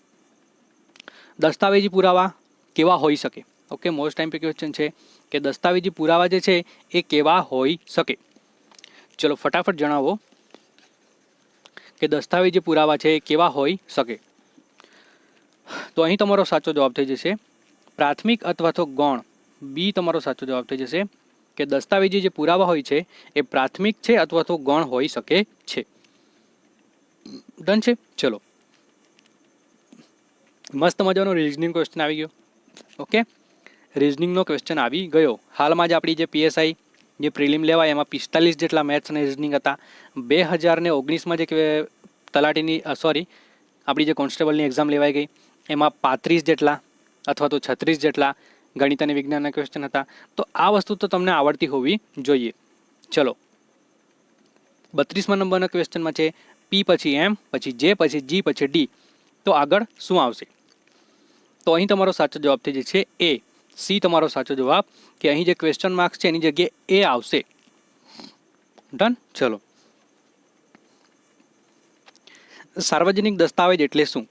દસ્તાવેજી પુરાવા કેવા હોઈ શકે? Okay, most time pay question છે કે દસ્તાવેજી પુરાવા જે છે એ કેવા હોઈ શકે? ચલો, ફટાફટ જણાવો કે દસ્તાવેજી પુરાવા છે એ કેવા હોઈ શકે? તો અહીં તમારો સાચો જવાબ થઈ જશે પ્રાથમિક અથવા તો ગૌણ. બી તમારો સાચો જવાબ થઈ જશે કે દસ્તાવેજી જે પુરાવા હોય છે એ પ્રાથમિક છે અથવા તો ગૌણ હોઈ શકે છે. ડન છે. ચલો, મસ્ત મજાનો રિઝનિંગ ક્વેશ્ચન આવી ગયો. ઓકે, રિઝનિંગનો ક્વેશ્ચન આવી ગયો. હાલમાં જ આપણી જે પીએસઆઈ જે પ્રિલિમ લેવાય એમાં 45 જેટલા મેથ્સ અને રિઝનિંગ હતા. 2019માં જે તલાટીની આપણી જે કોન્સ્ટેબલની એક્ઝામ લેવાઈ ગઈ એમાં 35 જેટલા અથવા તો 36 જેટલા ગણિત અને વિજ્ઞાનના ક્વેશ્ચન હતા. તો આ વસ્તુ તો તમને આવડતી હોવી જોઈએ. ચલો, 32મા નંબરના ક્વેશ્ચનમાં છે પી પછી એમ પછી જે પછી જી પછી ડી. તો આગળ શું આવશે? તો અહીં તમારો સાચો જવાબ થઈ જશે એ. સી તમારો સાચો જવાબ, કે અહીં જે ક્વેશ્ચન માર્ક્સ છે એની જગ્યાએ એ આવશે. ડન. ચલો, સાર્વજનિક દસ્તાવેજ એટલે શું?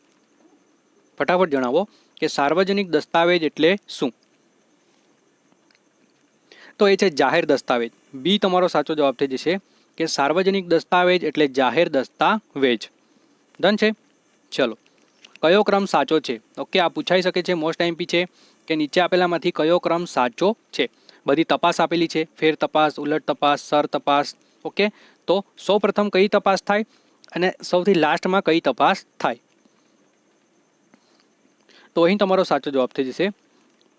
ફટાફટ જણાવો કે સાર્વજનિક દસ્તાવેજ એટલે શું? તો એ છે જાહેર દસ્તાવેજ. બી તમારો સાચો જવાબ થઈ જશે કે સાર્વજનિક દસ્તાવેજ એટલે જાહેર દસ્તાવેજ. ડન છે. ચલો, કયો ક્રમ સાચો છે? ઓકે, આ પૂછાઈ શકે છે, મોસ્ટ આઈએમપી છે કે નીચે આપેલામાંથી કયો ક્રમ સાચો છે? બધી તપાસ આપેલી છે, ફેર તપાસ, ઉલટ તપાસ, સર તપાસ. ઓકે, તો સૌપ્રથમ કઈ તપાસ થાય અને સૌથી લાસ્ટમાં કઈ તપાસ થાય? તો અહીં તમારો સાચો જવાબ થઈ જશે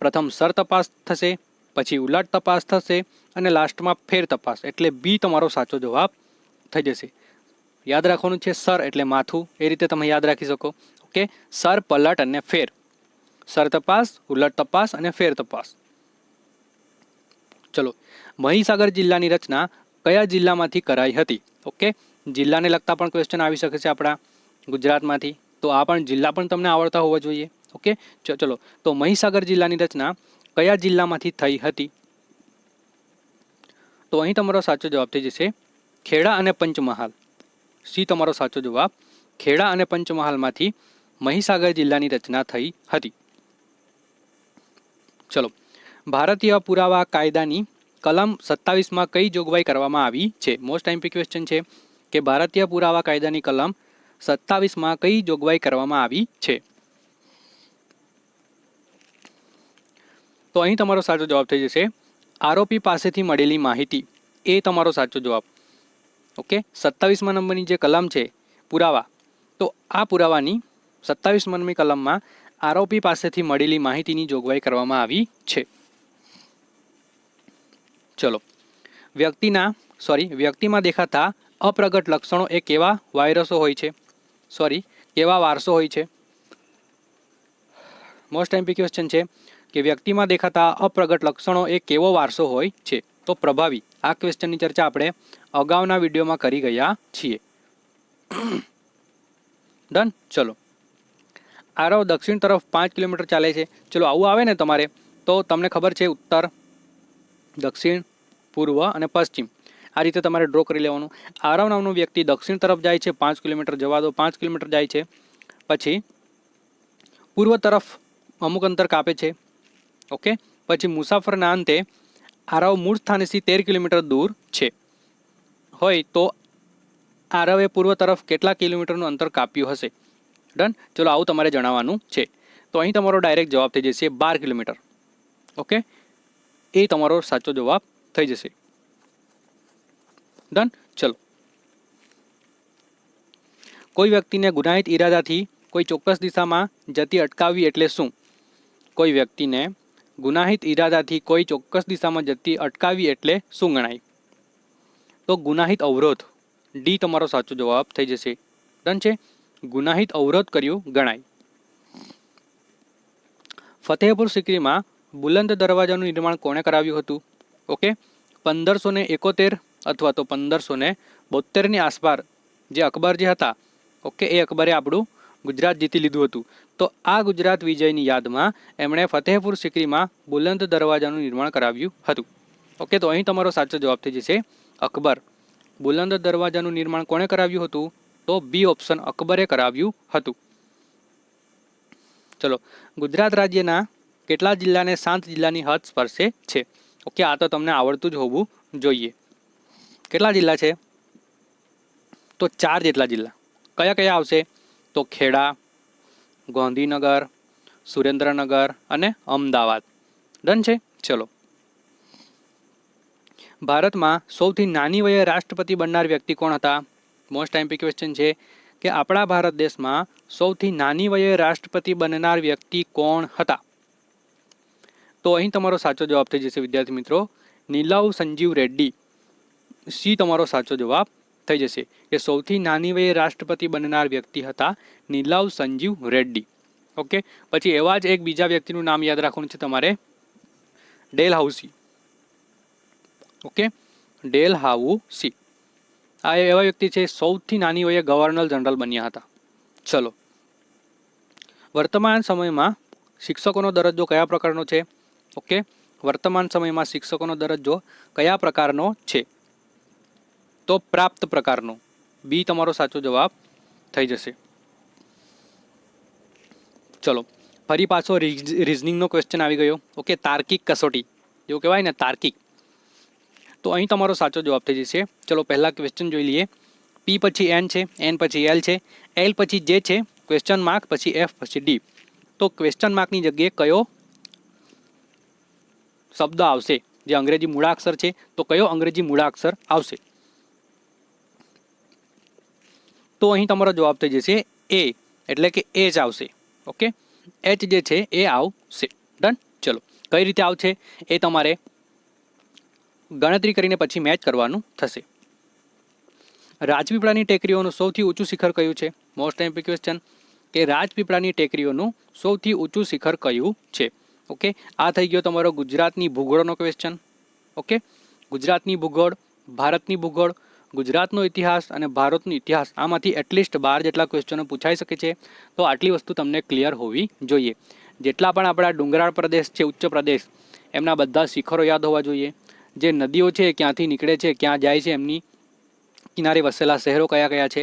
પ્રથમ સર તપાસ થશે, પછી ઉલટ તપાસ થશે અને લાસ્ટમાં ફેર તપાસ. એટલે બી તમારો સાચો જવાબ થઈ જશે. યાદ રાખવાનું છે સર એટલે માથું, એ રીતે તમે યાદ રાખી શકો. ઓકે, સર, પલટ અને ફેર. સર તપાસ, ઉલટ તપાસ અને ફેર તપાસ. ચલો, મહીસાગર જિલ્લાની રચના કયા જિલ્લામાંથી કરાઈ હતી? ઓકે, જિલ્લાને લગતા પણ ક્વેશ્ચન આવી શકે છે આપણા ગુજરાતમાંથી. તો આ પણ જિલ્લા પણ તમને આવડતા હોવા જોઈએ. ઓકે, ચલો, તો મહીસાગર જિલ્લાની રચના કયા જિલ્લામાંથી થઈ હતી? તો અહીં તમારો સાચો જવાબ થઈ જશે ખેડા અને પંચમહાલ. સી તમારો સાચો જવાબ, ખેડા અને પંચમહાલમાંથી મહીસાગર જિલ્લાની રચના થઈ હતી. ચલો, ભારતીય પુરાવા કાયદાની કલમ 27માં કઈ જોગવાઈ કરવામાં આવી છે? મોસ્ટ આઈમ્પી ક્વેશ્ચન છે કે ભારતીય પુરાવા કાયદાની કલમ 27માં કઈ જોગવાઈ કરવામાં આવી છે? તો અહીં તમારો સાચો જવાબ થઈ જશે આરોપી પાસેથી મળેલી માહિતી. એ તમારો સાચો જવાબ. ઓકે, 27મા નંબરની જે કલમ છે પુરાવા, તો આ પુરાવાની 27મા નંબરની કલમમાં આરોપી પાસેથી મળેલી માહિતીની જોગવાઈ કરવામાં આવી છે. ચલો, વ્યક્તિમાં દેખાતા અપ્રગટ લક્ષણો એ કેવા વાયરસો હોય છે? કેવા વારસો હોય છે? મોસ્ટ એમ્પી ક્વેશ્ચન છે કે વ્યક્તિમાં દેખાતા અપ્રગટ લક્ષણો એ કેવો વારસો હોય છે? તો પ્રભાવી. આ ક્વેશ્ચનની ચર્ચા આપણે અગાઉના વિડીયોમાં કરી ગયા છીએ. ડન. ચલો, આરવ દક્ષિણ તરફ 5 કિલોમીટર ચાલે છે. ચલો, આવું આવે ને તમારે તો તમને ખબર છે ઉત્તર, દક્ષિણ, પૂર્વ અને પશ્ચિમ. આ રીતે તમારે ડ્રો કરી લેવાનું. આરવ નામનો વ્યક્તિ દક્ષિણ તરફ જાય છે, 5 કિલોમીટર જવા દો, 5 કિલોમીટર જાય છે. પછી પૂર્વ તરફ અમુક અંતર કાપે છે. ઓકે, પછી મુસાફરના અંતે આરવ મૂળ સ્થાનેથી 13 કિલોમીટર દૂર છે હોય તો આરવે પૂર્વ તરફ કેટલા કિલોમીટરનું અંતર કાપ્યું હશે? ડન. ચલો, આવું તમારે જણાવવાનું છે. તો અહીં તમારો ડાયરેક્ટ જવાબ થઈ જશે 12 કિલોમીટર. ઓકે, એ તમારો સાચો જવાબ થઈ જશે. ડન. ચલો, કોઈ વ્યક્તિને ગુનાહિત ઈરાદાથી કોઈ ચોક્કસ દિશામાં જતી અટકાવવી એટલે શું? કોઈ વ્યક્તિને ગુનાહિત ઈરાદાથી કોઈ ચોક્કસ દિશામાં જતી અટકાવવી એટલે શું ગણાય? તો ગુનાહિત અવરોધ. ડી તમારો સાચો જવાબ થઈ જશે. ડન છે, ગુનાહિત અવરોધ કર્યું ગણાય. ફતેહપુર સિક્રીમાં બુલંદ દરવાજાનું નિર્માણ કોણે કરાવ્યું હતું? ઓકે, 1571 અથવા તો 1572ની આસપાસ જે અકબર જે હતા, ઓકે, એ અકબરે આપણું ગુજરાત જીતી લીધું હતું. તો આ ગુજરાત વિજયની યાદમાં એમણે ફતેહપુર સિક્રીમાં બુલંદ દરવાજાનું નિર્માણ કરાવ્યું હતું. ઓકે, તો અહીં તમારો સાચો જવાબ થઈ જશે અકબર. બુલંદ દરવાજાનું નિર્માણ કોણે કરાવ્યું હતું? તો બી ઓપ્શન, અકબરે કરાવ્યું હતું. ચલો, ગુજરાત રાજ્યના કેટલા જિલ્લાને 7 જિલ્લાની હદ સ્પર્શે છે? ઓકે, આ તો તમને આવડતું જ હોવું જોઈએ. કેટલા જિલ્લા છે? તો 4 જેટલા જિલ્લા. કયા કયા આવશે? તો ખેડા, ગાંધીનગર, સુરેન્દ્રનગર અને અમદાવાદ. ડન છે. ચલો, ભારતમાં સૌથી નાની વયે રાષ્ટ્રપતિ બનનાર વ્યક્તિ કોણ હતા? મોસ્ટ આઈમ્પી ક્વેશ્ચન છે. કે આપણા ભારત દેશમાં સૌથી નાની વયે રાષ્ટ્રપતિ બનનાર વ્યક્તિ કોણ હતા? તો અહીં તમારો સાચો જવાબ થઈ જશે વિદ્યાર્થી મિત્રો, નીલવ સંજીવ રેડ્ડી. સી તમારો સાચો જવાબ થઈ જશે કે સૌથી નાની વયે રાષ્ટ્રપતિ બનનાર વ્યક્તિ હતા નીલવ સંજીવ રેડ્ડી. ઓકે, પછી એવા જ એક બીજા વ્યક્તિનું નામ યાદ રાખવાનું છે તમારે, ડેલહાઉસી. ઓકે, ડેલહાઉસી આ એવા વ્યક્તિ છે સૌથી નાની વયે ગવર્નર જનરલ બન્યા હતા. ચલો, વર્તમાન સમયમાં શિક્ષકોનો દરજ્જો કયા પ્રકારનો છે? ઓકે, વર્તમાન સમયમાં શિક્ષકોનો દરજ્જો કયા પ્રકારનો છે? તો પ્રાપ્ત પ્રકારનો. બી તમારો સાચો જવાબ થઈ જશે. ચલો, ફરી પાછો રિઝનિંગનો ક્વેશ્ચન આવી ગયો. ઓકે, તાર્કિક કસોટી જેવું કહેવાય ને, તાર્કિક. તો અહીં તમારો સાચો જવાબ થઈ જશે. ચલો, પહેલા ક્વેશ્ચન જોઈ લઈએ. પી પછી એન છે, એન પછી એલ છે, એલ પછી જે છે, ક્વેશ્ચન માર્ક પછી એફ પછી ડી. તો ક્વેશ્ચન માર્કની જગ્યાએ કયો શબ્દ આવશે? જે અંગ્રેજી મૂળાક્ષર છે, તો કયો અંગ્રેજી મૂળાક્ષર આવશે? તો અહીં તમારો જવાબ થઈ જશે એ, એટલે કે એ જ આવશે. ઓકે, એચ જે છે એ આવશે. ડન. ચલો, કઈ રીતે આવશે એ તમારે ગણતરી કરીને પછી મેચ કરવાનું થશે. રાજપીપળાની ટેકરીઓનું સૌથી ઊંચું શિખર કયું છે? મોસ્ટ એમ્પી ક્વેશ્ચન કે રાજપીપળાની ટેકરીઓનું સૌથી ઊંચું શિખર કયું છે? ઓકે, આ થઈ ગયો તમારો ગુજરાતની ભૂગોળનો ક્વેશ્ચન. ઓકે, ગુજરાતની ભૂગોળ, ભારતની ભૂગોળ, ગુજરાતનો ઇતિહાસ અને ભારતનો ઇતિહાસ, આમાંથી એટલીસ્ટ 12 જેટલા ક્વેશ્ચનો પૂછાઈ શકે છે. તો આટલી વસ્તુ તમને ક્લિયર હોવી જોઈએ. જેટલા પણ આપણા ડુંગરાળ પ્રદેશ છે, ઉચ્ચ પ્રદેશ, એમના બધા શિખરો યાદ હોવા જોઈએ. જે નદીઓ છે ક્યાંથી નીકળે છે, ક્યાં જાય છે, એમની કિનારે વસેલા શહેરો કયા કયા છે,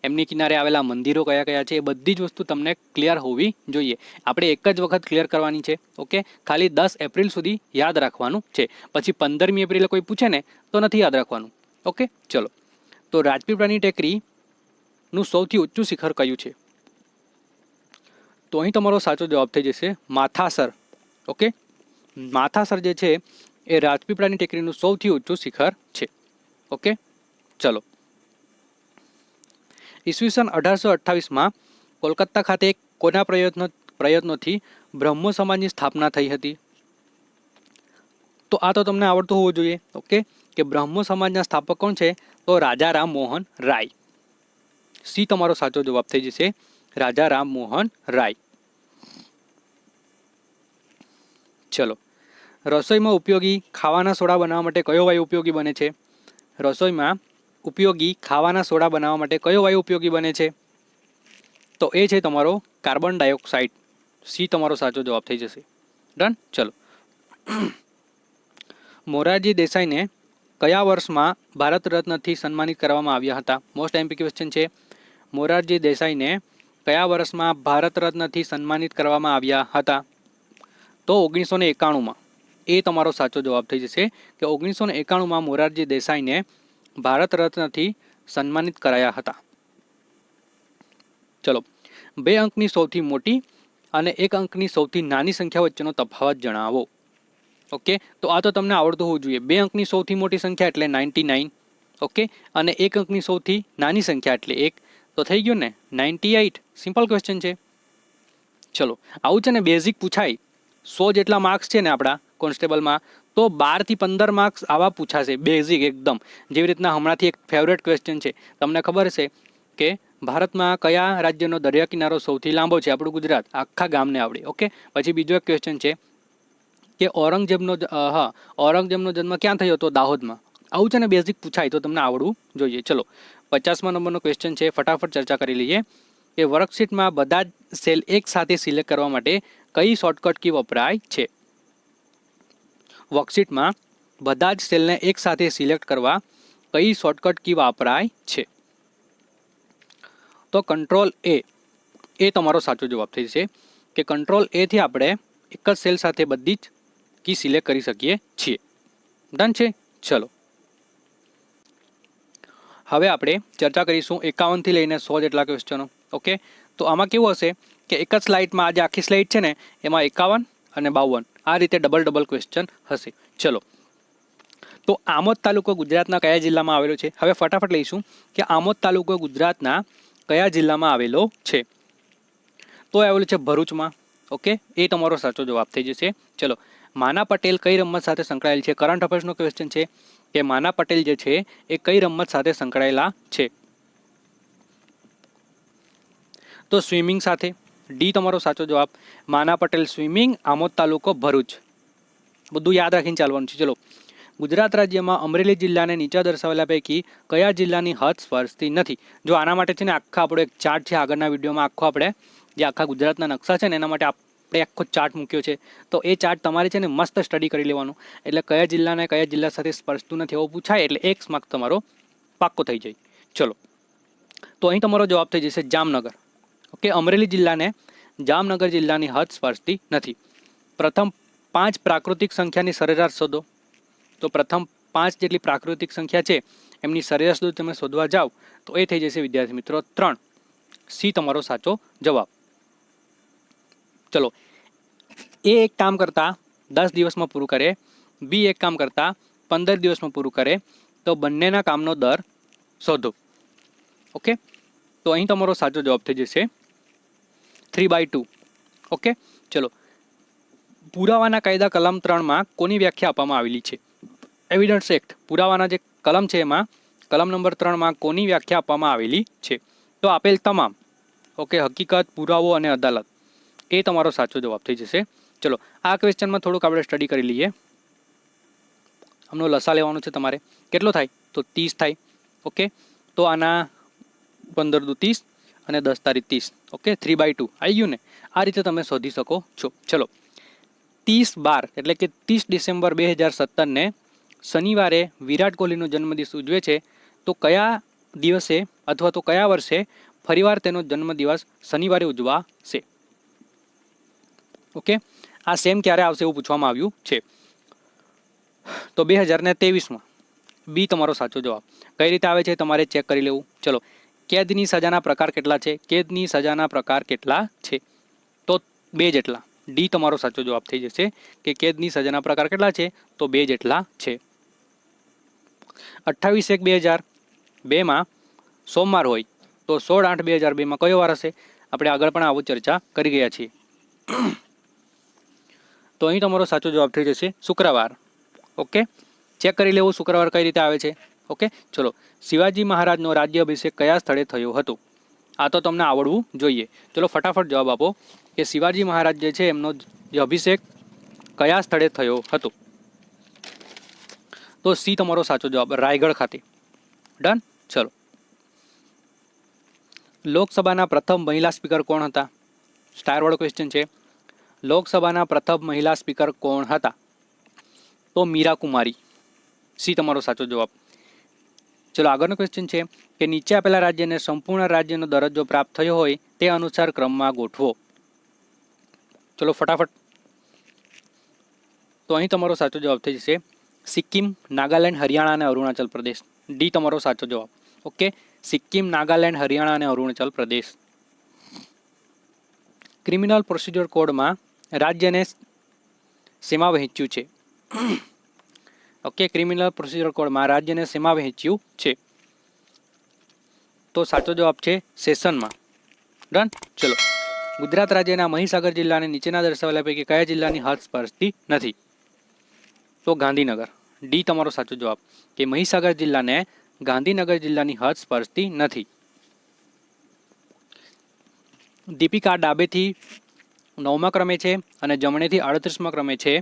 એમની કિનારે આવેલા મંદિરો કયા કયા છે, એ બધી જ વસ્તુ તમને ક્લિયર હોવી જોઈએ. આપણે એક જ વખત ક્લિયર કરવાની છે. ઓકે, ખાલી 10 એપ્રિલ સુધી યાદ રાખવાનું છે. પછી 15મી એપ્રિલે કોઈ પૂછે ને તો નથી યાદ રાખવાનું. ઓકે, ચલો, તો રાજપીપળાની ટેકરીનું સૌથી ઊંચું શિખર કયું છે? તો અહીં તમારો સાચો જવાબ થઈ જશે માથાસર. ઓકે, માથાસર જે છે એ રાજપીપળાની ટેકરીનું સૌથી ઊંચું શિખર છે. ઓકે, ચલો, ઈસવીસન 1828માં કોલકાતા ખાતે કોના પ્રયત્નોથી બ્રહ્મો સમાજની સ્થાપના થઈ હતી? તો આ તો તમને આવડતું હોવું જોઈએ. ઓકે, કે બ્રહ્મો સમાજના સ્થાપક કોણ છે? તો રાજા રામમોહન રાય. સી તમારો સાચો જવાબ થઈ જશે, રાજા રામમોહન રાય. ચલો, રસોઈમાં ઉપયોગી ખાવાના સોડા બનાવવા માટે કયો વાયુ ઉપયોગી બને છે? રસોઈમાં ઉપયોગી ખાવાના સોડા બનાવવા માટે કયો વાયુ ઉપયોગી બને છે? તો એ છે તમારો કાર્બન ડાયોક્સાઇડ. સી તમારો સાચો જવાબ થઈ જશે. ડન. ચલો, મોરારજી દેસાઈને કયા વર્ષમાં ભારત રત્નથી સન્માનિત કરવામાં આવ્યા હતા? મોસ્ટ એમ્પી ક્વેશ્ચન છે. મોરારજી દેસાઈને કયા વર્ષમાં ભારત રત્નથી સન્માનિત કરવામાં આવ્યા હતા? તો 1991માં. એ તમારો સાચો જવાબ થઈ જશે કે 1991માં મોરારજી દેસાઈને ભારત રત્નથી સન્માનિત કરાયા હતા. ચલો, 2 અંકની સૌથી મોટી અને 1 અંકની સૌથી નાની સંખ્યા વચ્ચેનો તફાવત જણાવો. ઓકે, તો આ તો તમને આવડતું હોવું જોઈએ. 2 અંકની સૌથી મોટી સંખ્યા એટલે 99. ઓકે, અને 1 અંકની સૌથી નાની સંખ્યા એટલે 1. તો થઈ ગયું ને 98. સિમ્પલ ક્વેશ્ચન છે. ચલો, આવું છે ને બેઝિક પૂછાય. 100 જેટલા માર્ક્સ છે ને આપણા કોન્સ્ટેબલમાં, તો 12 થી 15 માર્ક્સ આવા પૂછાશે, બેઝિક એકદમ. જેવી રીતના હમણાંથી એક ફેવરેટ ક્વેશ્ચન છે, તમને ખબર છે કે ભારતમાં કયા રાજ્યનો દરિયા કિનારો સૌથી લાંબો છે? આપણું ગુજરાત. આખા ગામને આવડે. ઓકે, પછી બીજો એક ક્વેશ્ચન છે કે ઔરંગઝેબનો જન્મ ક્યાં થયો હતો? દાહોદમાં. આવું છે ને બેઝિક પૂછાય તો તમને આવડવું જોઈએ. ચલો, 50મા નંબરનો ક્વેશ્ચન છે, ફટાફટ ચર્ચા કરી લઈએ. કે વર્કશીટમાં બધા જ સેલ એક સાથે સિલેક્ટ કરવા માટે કઈ શોર્ટકટ કી વપરાય છે? વર્કશીટમાં બધા જ સેલને એક સાથે સિલેક્ટ કરવા કઈ શોર્ટકટ કી વાપરાય છે? તો કંટ્રોલ એ. એ તમારો સાચો જવાબ થઈ જશે કે કંટ્રોલ એથી આપણે એક જ સેલ સાથે બધી જ કી સિલેક્ટ કરી શકીએ છીએ. ડન છે. ચલો, હવે આપણે ચર્ચા કરીશું 51 થી લઈને 100 જેટલા ક્વેશ્ચનો. ઓકે, તો આમાં કેવું હશે કે એક જ સ્લાઇડમાં, આજે આખી સ્લાઇડ છે ને એમાં 51 અને 52 આ રીતે ડબલ ક્વેશ્ચન હશે. ચલો, તો આમોદ તાલુકો ગુજરાતના કયા જિલ્લામાં આવેલો છે? હવે ફટાફટ લઈશું કે આમોદ તાલુકો ગુજરાતના કયા જિલ્લામાં આવેલો છે? તો આવેલું છે ભરૂચમાં. ઓકે, એ તમારો સાચો જવાબ થઈ જશે. ચલો, માના પટેલ કઈ રમત સાથે સંકળાયેલ છે? કરંટ અફેર્સનો ક્વેશ્ચન છે કે માના પટેલ જે છે એ કઈ રમત સાથે સંકળાયેલા છે? તો સ્વિમિંગ સાથે. ડી તમારો સાચો જવાબ. માના પટેલ સ્વિમિંગ, આમોદ તાલુકો, ભરૂચ. બધું યાદ રાખીને ચાલવાનું છે. ચલો, ગુજરાત રાજ્યમાં અમરેલી જિલ્લાને નીચે દર્શાવેલા પૈકી કયા જિલ્લાની હદ સ્પર્શતી નથી? જો આના માટે છે ને આખા આપણો એક ચાર્ટ છે, આગળના વિડીયોમાં આખો આપણે જે આખા ગુજરાતના નકશા છે ને એના માટે આપણે આખો ચાર્ટ મૂક્યો છે. તો એ ચાર્ટ તમારે છે ને મસ્ત સ્ટડી કરી લેવાનું. એટલે કયા જિલ્લાને કયા જિલ્લા સાથે સ્પર્શતું નથી એવો પૂછાય એટલે 1 માર્ક તમારો પાક્કો થઈ જાય. ચલો, તો અહીં તમારો જવાબ થઈ જશે જામનગર. ઓકે, અમરેલી જિલ્લાને જામનગર જિલ્લાની હદ સ્પર્શતી નથી. પ્રથમ 5 પ્રાકૃતિક સંખ્યાની સરેરાશ શોધો. તો પ્રથમ 5 જેટલી પ્રાકૃતિક સંખ્યા છે એમની સરેરાશ જો તમે શોધવા જાઓ તો એ થઈ જશે વિદ્યાર્થી મિત્રો 3. સી તમારો સાચો જવાબ. ચલો, એ એક કામ કરતા 10 દિવસમાં પૂરું કરે, બી એક કામ કરતા 15 દિવસમાં પૂરું કરે, તો બંનેના કામનો દર શોધો. ઓકે, તો અહીં તમારો સાચો જવાબ થઈ જશે 3/2. ઓકે, ચલો, પુરાવાના કાયદા કલમ 3માં કોની વ્યાખ્યા આપવામાં આવેલી છે? એવિડન્સ એક્ટ, પુરાવાના જે કલમ છે એમાં કલમ નંબર 3માં કોની વ્યાખ્યા આપવામાં આવેલી છે? તો આપેલ તમામ. ઓકે, હકીકત, પુરાવો અને અદાલત. એ તમારો સાચો જવાબ થઈ જશે. ચલો, આ ક્વેશ્ચનમાં થોડુંક આપણે સ્ટડી કરી લઈએ. આમનો લસા લેવાનું છે તમારે. કેટલો થાય? તો 30 થાય. ઓકે, તો આના 15 દુ 30 અને 10 તારીખ 30. ઓકે, 3/2 આવી ગયું ને? આ રીતે તમે શોધી શકો છો. ચલો, 30/12 એટલે કે 30 ડિસેમ્બર 2017 ને શનિવારે વિરાટ કોહલીનો જન્મદિવસ ઉજવે છે. તો કયા દિવસે અથવા તો કયા વર્ષે ફરીવાર તેનો જન્મદિવસ શનિવારે ઉજવાશે? ઓકે, આ સેમ ક્યારે આવશે એવું પૂછવામાં આવ્યું છે. તો 2023માં. બી તમારો સાચો જવાબ. કઈ રીતે આવે છે તમારે ચેક કરી લેવું. ચલો, કેદની સજાના પ્રકાર કેટલા છે? કેદની સજાના પ્રકાર કેટલા છે? તો 2 જેટલા. ડી તમારો સાચો જવાબ થઈ જશે કે કેદની સજાના પ્રકાર કેટલા છે? તો 2 જેટલા છે. 28/1/2002માં સોમવાર હોય તો 16/8/2002માં કયો વાર હશે? આપણે આગળ પણ આવું ચર્ચા કરી ગયા છીએ. તો અહીં તમારો સાચો જવાબ થઈ જશે શુક્રવાર. ઓકે, ચેક કરી લેવું શુક્રવાર કઈ રીતે આવે છે. ઓકે, ચલો, શિવાજી મહારાજનો રાજ્યાભિષેક કયા સ્થળે થયો હતો? આ તો તમને આવડવું જોઈએ. ચલો, ફટાફટ જવાબ આપો કે શિવાજી મહારાજ જે છે એમનો અભિષેક કયા સ્થળે થયો હતો? તો સી તમારો સાચો જવાબ, રાયગઢ ખાતે. ડન. ચલો, લોકસભાના પ્રથમ મહિલા સ્પીકર કોણ હતા? સ્ટારવાળો ક્વેશ્ચન છે. લોકસભાના પ્રથમ મહિલા સ્પીકર કોણ હતા? તો મીરા કુમારી. સી તમારો સાચો જવાબ. ચલો, આગળનો ક્વેશ્ચન છે કે નીચે આપેલા રાજ્યને સંપૂર્ણ રાજ્યનો દરજ્જો પ્રાપ્ત થયો હોય તે અનુસાર ક્રમમાં ગોઠવો. ચલો, ફટાફટ. તો અહીં તમારો સાચો જવાબ થઈ જશે સિક્કિમ, નાગાલેન્ડ, હરિયાણા અને અરુણાચલ પ્રદેશ. ડી તમારો સાચો જવાબ. ઓકે, સિક્કિમ, નાગાલેન્ડ, હરિયાણા અને અરુણાચલ પ્રદેશ. ક્રિમિનલ પ્રોસિજર કોડમાં રાજ્યને શેમાં વહેંચ્યું છે? ઓકે, ક્રિમિનલ પ્રોસિજર કોડમાં રાજ્યને શેમાં વહેંચ્યું છે? તો સાચો જવાબ છે સેશનમાં. ડન. ચલો, ગુજરાત રાજ્યના મહીસાગર જિલ્લાને નીચેના દર્શાવેલા પૈકી કયા જિલ્લાની હદ સ્પર્શતી નથી? તો ગાંધીનગર. ડી તમારો સાચો જવાબ કે મહીસાગર જિલ્લાને ગાંધીનગર જિલ્લાની હદ સ્પર્શતી નથી. દીપિકા ડાબેથી 9મા ક્રમે છે અને જમણેથી 38મા ક્રમે છે.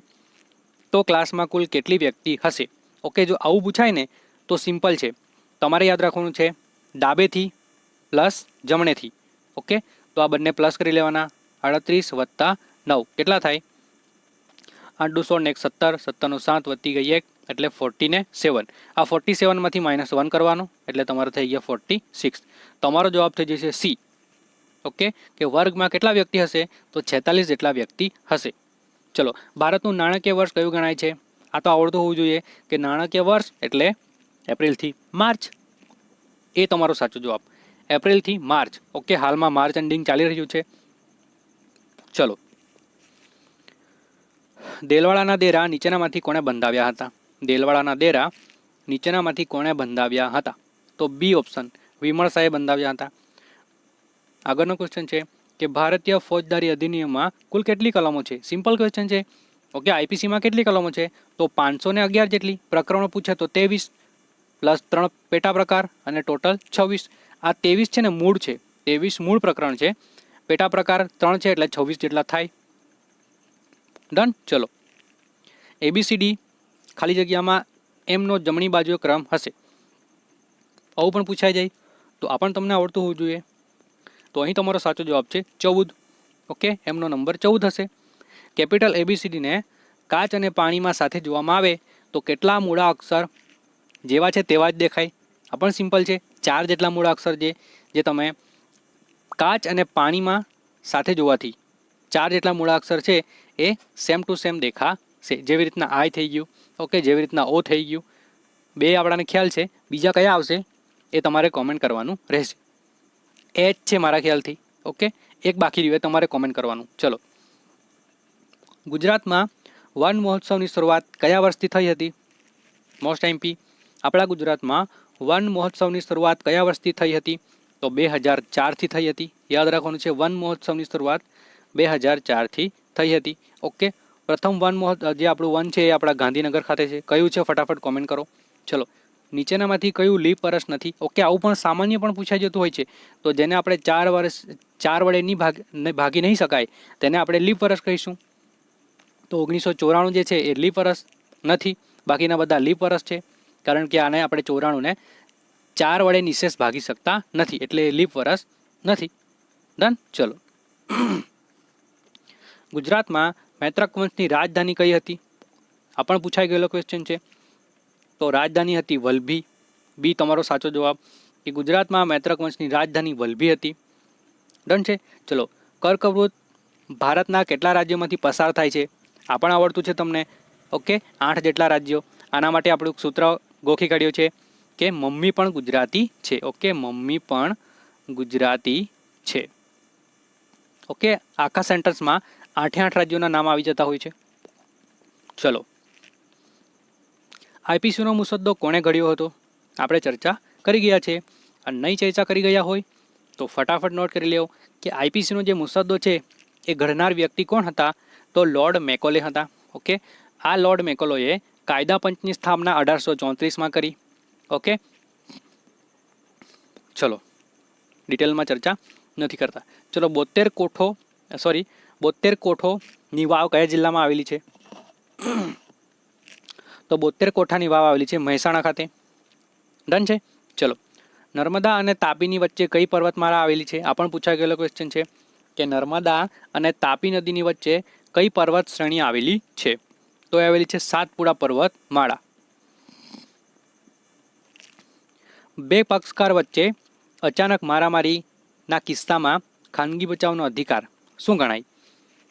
તો ક્લાસમાં કુલ કેટલી વ્યક્તિ હશે? ઓકે, જો આવું પૂછાય ને તો સિમ્પલ છે. તમારે યાદ રાખવાનું છે ડાબેથી પ્લસ જમણેથી. ઓકે, તો આ બંને પ્લસ કરી લેવાના. 38 + 9 કેટલા થાય? 8 × 16 = 17, 17 × 7 વધી ગઈ 1 એટલે 47. આ 47માંથી -1 કરવાનો એટલે તમારે થઈ ગયા 46. તમારો જવાબ થઈ જશે સી. ઓકે, કે વર્ગમાં કેટલા વ્યક્તિ હશે? તો 46 જેટલા વ્યક્તિ હશે. ચલો, ભારતનું નાણાકીય વર્ષ કયું ગણાય છે? આ તો આવડતું હોવું જોઈએ કે નાણાકીય વર્ષ એટલે એપ્રિલથી માર્ચ. એ તમારો સાચો જવાબ, એપ્રિલથી માર્ચ. ઓકે, હાલમાં માર્ચ એન્ડિંગ ચાલી રહ્યું છે. ચલો, દેલવાડાના દેરા નીચેનામાંથી કોણે બંધાવ્યા હતા? દેલવાડાના દેરા નીચેનામાંથી કોણે બંધાવ્યા હતા? તો બી ઓપ્શન, વિમળ શાહે બંધાવ્યા હતા. આગળનો ક્વેશ્ચન છે કે ભારતીય ફોજદારી અધિનિયમમાં કુલ કેટલી કલમો છે? સિમ્પલ ક્વેશ્ચન છે. ઓકે, આઈપીસીમાં કેટલી કલમો છે? તો 511 જેટલી. પ્રકરણો પૂછે તો 23 પ્લસ 3 પેટા પ્રકાર અને ટોટલ 26. આ 23 છે ને મૂળ છે, 23 મૂળ પ્રકરણ છે, પેટા પ્રકાર 3 છે એટલે 26 જેટલા થાય. ડન. ચલો, એબીસીડી ખાલી જગ્યામાં એમનો જમણી બાજુએ ક્રમ હશે. આવું પણ પૂછાઈ જાય તો આ પણ તમને આવડતું હોવું જોઈએ. તો અહીં તમારો સાચો જવાબ છે 14. ઓકે, એમનો નંબર 14 હશે. કેપિટલ એબીસીડીને કાચ અને પાણીમાં સાથે જોવામાં આવે તો કેટલા મૂળા અક્ષર જેવા છે તેવા જ દેખાય? આ પણ સિમ્પલ છે. 4 જેટલા મૂળા અક્ષર જે તમે કાચ અને પાણીમાં સાથે જોવાથી 4 જેટલા મૂળા અક્ષર છે એ સેમ ટુ સેમ દેખાશે. જેવી રીતના આઈ થઈ ગયું, ઓકે, જેવી રીતના ઓ થઈ ગયું. 2 આપણાને ખ્યાલ છે. બીજા કયા આવશે એ તમારે કોમેન્ટ કરવાનું રહેશે. એચ છે મારા ખ્યાલથી. ઓકે, એક બાકી રહ્યું, તમારે કોમેન્ટ કરવાનું. ચલો, ગુજરાતમાં વન મહોત્સવની શરૂઆત કયા વર્ષથી થઈ હતી? Most MP. આપણા ગુજરાતમાં વન મહોત્સવની શરૂઆત કયા વર્ષથી થઈ હતી? તો 2004થી થઈ હતી. યાદ રાખવાનું છે, વન મહોત્સવની શરૂઆત 2004થી થઈ હતી. ઓકે, પ્રથમ વન મહોત્સવ જે આપણું વન છે એ આપણા ગાંધીનગર ખાતે છે. કયું છે ફટાફટ કોમેન્ટ કરો. ચલો, નીચેનામાંથી કયું લીપ વર્ષ નથી? ઓકે, આવું પણ સામાન્ય પણ પૂછાઈ જતું હોય છે. તો જેને આપણે 4 વડે ભાગી નહીં શકાય તેને આપણે લીપ વર્ષ કહીશું. તો 1994 જે છે એ લીપ વર્ષ નથી, બાકીના બધા લીપ વર્ષ છે. કારણ કે આને આપણે 94ને 4 વડે નિશેષ ભાગી શકતા નથી, એટલે લીપ વર્ષ નથી. ડન. ચલો, ગુજરાતમાં મૈત્રક વંશની રાજધાની કઈ હતી? આ પણ પૂછાઈ ગયેલો ક્વેશ્ચન છે. તો રાજધાની હતી વલભી. બી તમારો સાચો જવાબ, કે ગુજરાતમાં મૈત્રક વંશની રાજધાની વલભી હતી. ડન છે. ચલો, કર્કવૃત ભારતના કેટલા રાજ્યોમાંથી પસાર થાય છે? આ પણ આવડતું છે તમને. ઓકે, 8 જેટલા રાજ્યો. આના માટે આપણું સૂત્ર ગોખી કાઢ્યું છે કે મમ્મી પણ ગુજરાતી છે. ઓકે, મમ્મી પણ ગુજરાતી છે. ઓકે, આખા સેન્ટેન્સમાં 8 રાજ્યોના નામ આવી જતા હોય છે. ચલો, આઈપીસીનો મુસદ્દો કોણે ઘડ્યો હતો? આપણે ચર્ચા કરી ગયા છે. અને નહીં ચર્ચા કરી ગયા હોય તો ફટાફટ નોટ કરી લેવો કે આઈપીસીનો જે મુસદ્દો છે એ ઘડનાર વ્યક્તિ કોણ હતા? તો લોર્ડ મેકોલે હતા. ઓકે, આ લોર્ડ મેકોલોએ કાયદા પંચની સ્થાપના 1834માં કરી. ઓકે, ચલો, ડિટેલમાં ચર્ચા નથી કરતા. ચલો, 72 કોઠોની વાવ કયા જિલ્લામાં આવેલી છે? તો 72 કોઠાની વાવ આવેલી છે મહેસાણા ખાતે. ડન છે. ચલો, નર્મદા અને તાપીની વચ્ચે કઈ પર્વતમાળા આવેલી છે? આ પણ પૂછાઈ ગયેલો ક્વેશ્ચન છે કે નર્મદા અને તાપી નદીની વચ્ચે કઈ પર્વત શ્રેણી આવેલી છે? તો એ આવેલી છે સાતપુડા પર્વતમાળા. 2 પક્ષકાર વચ્ચે અચાનક મારામારીના કિસ્સામાં ખાનગી બચાવનો અધિકાર શું ગણાય?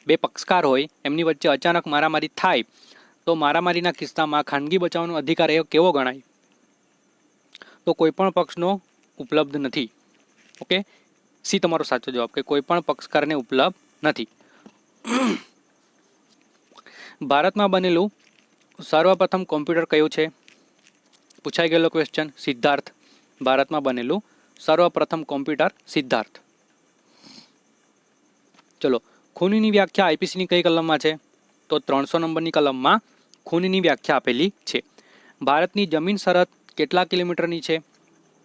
2 પક્ષકાર હોય, એમની વચ્ચે અચાનક મારામારી થાય તો મારામારીના કિસ્સામાં ખાનગી બચાવનો અધિકાર એ કેવો ગણાય? તો કોઈ પણ પક્ષનો ઉપલબ્ધ નથી. ઓકે, સી તમારો સાચો જવાબ, કે કોઈ પણ પક્ષકારને ઉપલબ્ધ નથી. ભારતમાં બનેલું સર્વપ્રથમ કોમ્પ્યુટર કયું છે? પૂછાઈ ગયેલો ક્વેશ્ચન. સિદ્ધાર્થ. ભારતમાં બનેલું સર્વપ્રથમ કોમ્પ્યુટર સિદ્ધાર્થ. ચલો, ખૂનની વ્યાખ્યા આઈપીસીની કઈ કલમમાં છે? તો 300 નંબરની કલમમાં ખૂનની વ્યાખ્યા આપેલી છે. ભારતની જમીન સરહદ કેટલા કિલોમીટરની છે?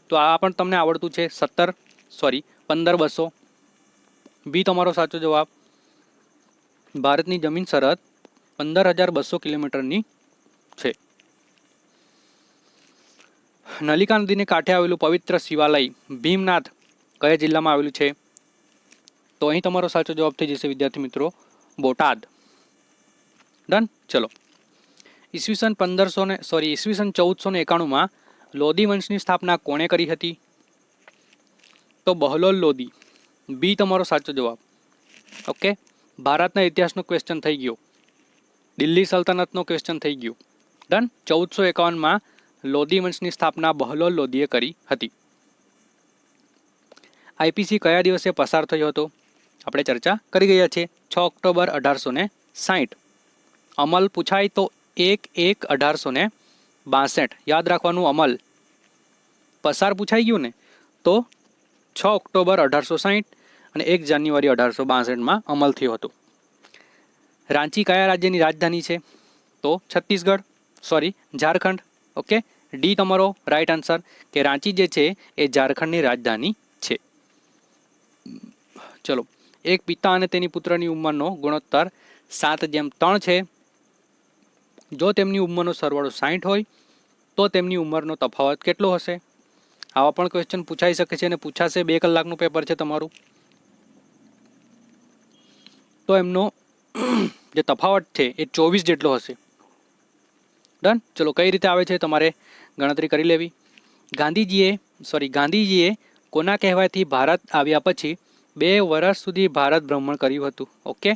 તો આ પણ તમને આવડતું છે. 15,200. બી તમારો સાચો જવાબ. ભારતની જમીન સરહદ 15,200 કિલોમીટરની છે. નલિકા નદીને કાંઠે આવેલું પવિત્ર શિવાલય ભીમનાથ કયા જિલ્લામાં આવેલું છે? તો અહીં તમારો સાચો જવાબ થઈ જશે વિદ્યાર્થી મિત્રો, બોટાદ. ડન. ચલો, ઈસવીસન 1491માં લોધી વંશની સ્થાપના કોણે કરી હતી? તો બહલોલ લોધી. બી તમારો સાચો જવાબ. ઓકે, ભારતના ઇતિહાસનો ક્વેશ્ચન થઈ ગયો, દિલ્હી સલ્તનતનો ક્વેશ્ચન થઈ ગયો. ડન. 1451માં લોધી વંશની સ્થાપના બહલોલ લોધીએ કરી હતી. આઈપીસી કયા દિવસે પસાર થયો હતો? આપણે ચર્ચા કરી ગયા છે. 6 ઓક્ટોબર 1860. અમલ પૂછાય તો 1/1/1862. યાદ રાખવાનું અમલ. પસાર પૂછાઈ ગયું ને તો 6 ઓક્ટોબર 1860. અને 1 જાન્યુઆરી 1862માં અમલ થયો હતો. રાંચી કયા રાજ્યની રાજધાની છે? તો Chhattisgarh, sorry Jharkhand. Okay, D તમારો રાઈટ આન્સર કે રાંચી જે છે એ ઝારખંડની રાજધાની છે. ચલો, એક પિતા અને તેની પુત્રની ઉંમરનો ગુણોત્તર 7:3 છે. જો તેમની ઉંમરનો સરવાળો 60 હોય તો તેમની ઉંમરનો તફાવત કેટલો હશે? આવા પણ ક્વેશ્ચન પૂછાઈ શકે છે અને પૂછાશે. 2 કલાકનું પેપર છે તમારું. તો એમનો જે તફાવત છે એ 24 જેટલો હશે. ડન. ચલો, કઈ રીતે આવે છે તમારે ગણતરી કરી લેવી. ગાંધીજીએ કોના કહેવાયથી ભારત આવ્યા પછી 2 વર્ષ સુધી ભારત ભ્રમણ કર્યું હતું? ઓકે,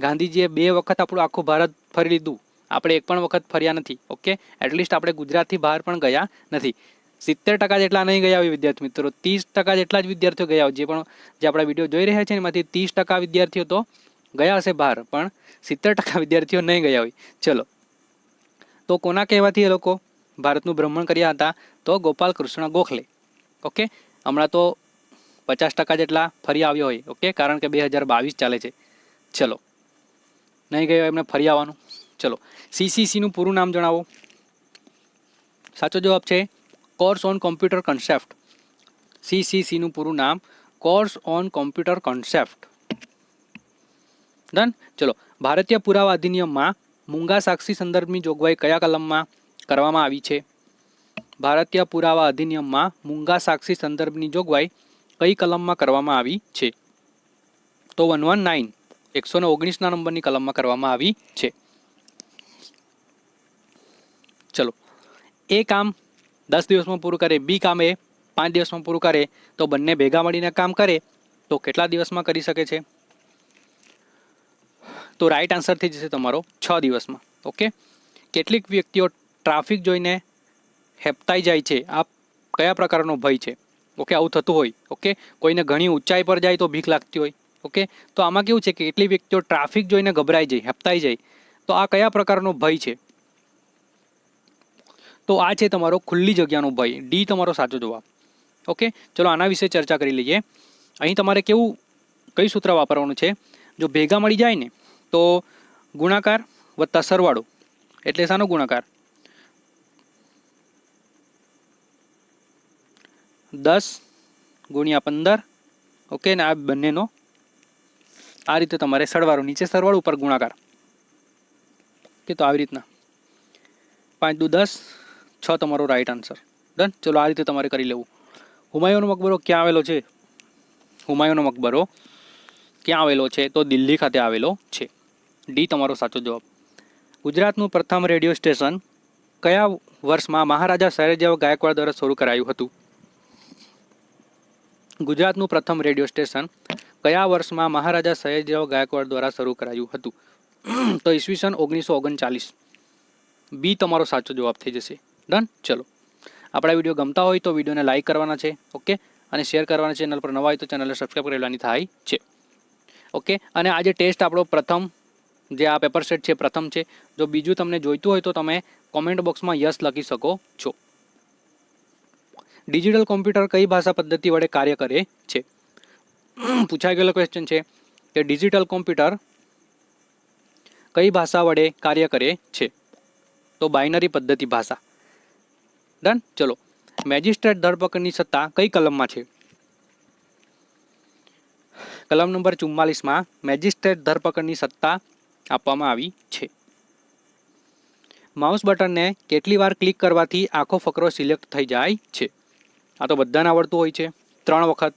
ગાંધીજીએ 2 વખત આપણું આખું ભારત ફરી લીધું. આપણે એક પણ વખત ફર્યા નથી. ઓકે, એટલીસ્ટ આપણે ગુજરાતથી બહાર પણ ગયા નથી. 70% જેટલા નહીં ગયા હોય વિદ્યાર્થી મિત્રો, 30% જેટલા જ વિદ્યાર્થીઓ ગયા હોય. જે આપણા વિડીયો જોઈ રહ્યા છે એમાંથી 30% વિદ્યાર્થીઓ તો ગયા હશે બહાર, પણ 70% વિદ્યાર્થીઓ નહીં ગયા હોય. ચલો, તો કોના કહેવાથી એ લોકો ભારતનું ભ્રમણ કર્યા હતા? તો ગોપાલ કૃષ્ણ ગોખલે. ઓકે, હમણાં તો 50% જેટલા ફરી આવ્યો હોય. ઓકે, કારણ કે 2022 ચાલે છે. ચલો, નહીં ગયો એમને ફરી આવવાનું. ચલો, CCCનું પૂરું નામ જણાવો. સાચો જવાબ છે કોર્સ ઓન કોમ્પ્યુટર કન્સેપ્ટ. CCCનું પૂરું નામ course on computer concept. Done. ચલો, ભારતીય પુરાવા અધિનિયમમાં મૂંગા સાક્ષી સંદર્ભની જોગવાઈ કયા કલમમાં કરવામાં આવી છે? ભારતીય પુરાવા અધિનિયમમાં મૂંગા સાક્ષી સંદર્ભની જોગવાઈ કઈ કલમમાં કરવામાં આવી છે? તો 119 119 નંબરની કલમમાં કરવામાં આવી છે. ચલો, એ કામ 10 દિવસમાં પૂરું કરે, બી કામ એ 5 દિવસમાં પૂરું કરે, તો બંને ભેગા મળીને કામ કરે તો કેટલા દિવસમાં કરી શકે છે? તો રાઈટ આન્સર થઈ જશે તમારો 6 દિવસમાં. ઓકે, કેટલીક વ્યક્તિઓ ટ્રાફિક જોઈને હેપતાઈ જાય છે. આ કયા પ્રકારનો ભય છે? ઓકે, આવું થતું હોય. ઓકે, કોઈને ઘણી ઊંચાઈ પર જાય તો બીક લાગતી હોય. ઓકે, તો આમાં કેવું છે કે કેટલી વ્યક્તિઓ ટ્રાફિક જોઈને ગભરાઈ જાય, હેપતાઈ જાય, તો આ કયા પ્રકારનો ભય છે? તો આ છે તમારો ખુલ્લી જગ્યાનો ભય. ડી તમારો સાચો જવાબ. ઓકે, ચલો આના વિશે ચર્ચા કરી લઈએ. અહીં તમારે કઈ સૂત્ર વાપરવાનું છે? જો ભેગા મળી જાય ને તો ગુણાકાર વત્તા સરવાળો. એટલે શાનો ગુણાકાર? 10 × 15. ઓકે, ને આ બંનેનો આ રીતે તમારે સરવાળો, નીચે સરવાળો ઉપર ગુણાકાર. ઓકે, તો આવી રીતના 5 દુ 10, 6 તમારો રાઈટ આન્સર. ડન. ચલો, આ રીતે તમારે કરી લેવું. હુમાયુનો મકબરો ક્યાં આવેલો છે? હુમાયુનો મકબરો ક્યાં આવેલો છે? તો દિલ્હી ખાતે આવેલો છે. ડી તમારો સાચો જવાબ. ગુજરાતનું પ્રથમ રેડિયો સ્ટેશન કયા વર્ષમાં મહારાજા સયાજીરાવ ગાયકવાડ દ્વારા શરૂ કરાયું હતું? ગુજરાતનું પ્રથમ રેડિયો સ્ટેશન કયા વર્ષમાં મહારાજા સયાજીરાવ ગાયકવાડ દ્વારા શરૂ કરાયું હતું? તો ઈસવીસન 1939. બી તમારો સાચો જવાબ થઈ જશે. ડન. ચલો, આપણા વિડીયો ગમતા હોય તો વિડીયોને લાઇક કરવાના છે. ઓકે, અને શેર કરવાના. ચેનલ પર નવા હોય તો ચેનલને સબસ્ક્રાઈબ કરી લેવાની થાય છે. ઓકે, અને આજે ટેસ્ટ આપણો પ્રથમ જે આ પેપર સેટ છે પ્રથમ છે. જો બીજું તમને જોઈતું હોય તો તમે કોમેન્ટ બોક્સમાં યસ લખી શકો છો. ડિજિટલ કોમ્પ્યુટર કઈ ભાષા પદ્ધતિ વડે કાર્ય કરે છે? પૂછાઈ ગયેલો ક્વેશ્ચન છે કે ડિજિટલ કોમ્પ્યુટર કઈ ભાષા વડે કાર્ય કરે છે? તો બાઇનરી પદ્ધતિ ભાષા. ડન. ચલો, મેજિસ્ટ્રેટ ધરપકડની સત્તા કઈ કલમમાં છે? કલમ નંબર 44માં મેજિસ્ટ્રેટ ધરપકડની સત્તા આપવામાં આવી છે. માઉસ બટનને કેટલી વાર ક્લિક કરવાથી આખો ફકરો સિલેક્ટ થઈ જાય છે? આ તો બધાને આવડતું હોય છે. 3 વખત.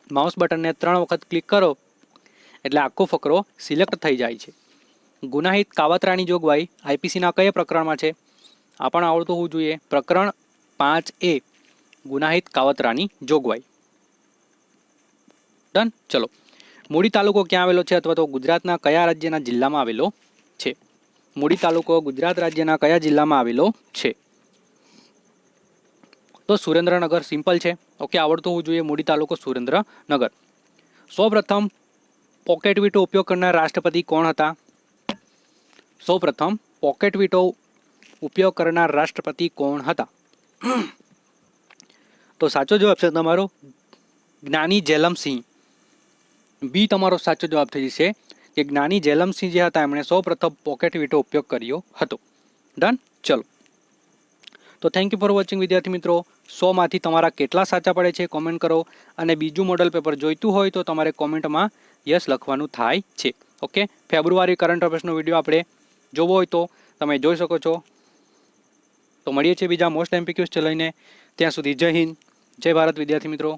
માઉસ બટનને 3 વખત ક્લિક કરો એટલે આખો ફકરો સિલેક્ટ થઈ જાય છે. ગુનાહિત કાવતરાની જોગવાઈ આઈપીસીના કયા પ્રકરણમાં છે? આ પણ આવડતું હોવું જોઈએ. પ્રકરણ 5A ગુનાહિત કાવતરાની જોગવાઈ. ડન. ચલો, મૂડી તાલુકો ક્યાં આવેલો છે અથવા તો ગુજરાતના કયા રાજ્યના જિલ્લામાં આવેલો છે? મૂડી તાલુકો ગુજરાત રાજ્યના કયા જિલ્લામાં આવેલો છે? તો સુરેન્દ્રનગર. સિમ્પલ છે. ઓકે, આવડતું હોવું જોઈએ. મૂડી તાલુકો સુરેન્દ્રનગર. સૌપ્રથમ પોકેટ વીટો ઉપયોગ કરનાર રાષ્ટ્રપતિ કોણ હતા? સૌપ્રથમ પોકેટ વીટો ઉપયોગ કરનાર રાષ્ટ્રપતિ કોણ હતા? તો સાચો જવાબ છે તમારો જ્ઞાની ઝેલમ સિંહ. બી તમારો સાચો જવાબ થઈ જશે કે જ્ઞાની જેલમસિંહ જે હતા એમણે સૌપ્રથમ પોકેટ વીંટો ઉપયોગ કર્યો હતો. ડન. ચલો, તો થેન્ક યુ ફોર વોચિંગ વિદ્યાર્થી મિત્રો. 100માંથી તમારા કેટલા સાચા પડે છે કોમેન્ટ કરો, અને બીજું મોડલ પેપર જોઈતું હોય તો તમારે કોમેન્ટમાં યસ લખવાનું થાય છે. ઓકે, ફેબ્રુઆરી કરંટ અફેર્સનો વિડીયો આપણે જોવો હોય તો તમે જોઈ શકો છો. તો મળીએ છીએ બીજા મોસ્ટ એમપીક્યુઝ લઈને. ત્યાં સુધી જય હિન્દ, જય ભારત વિદ્યાર્થી મિત્રો.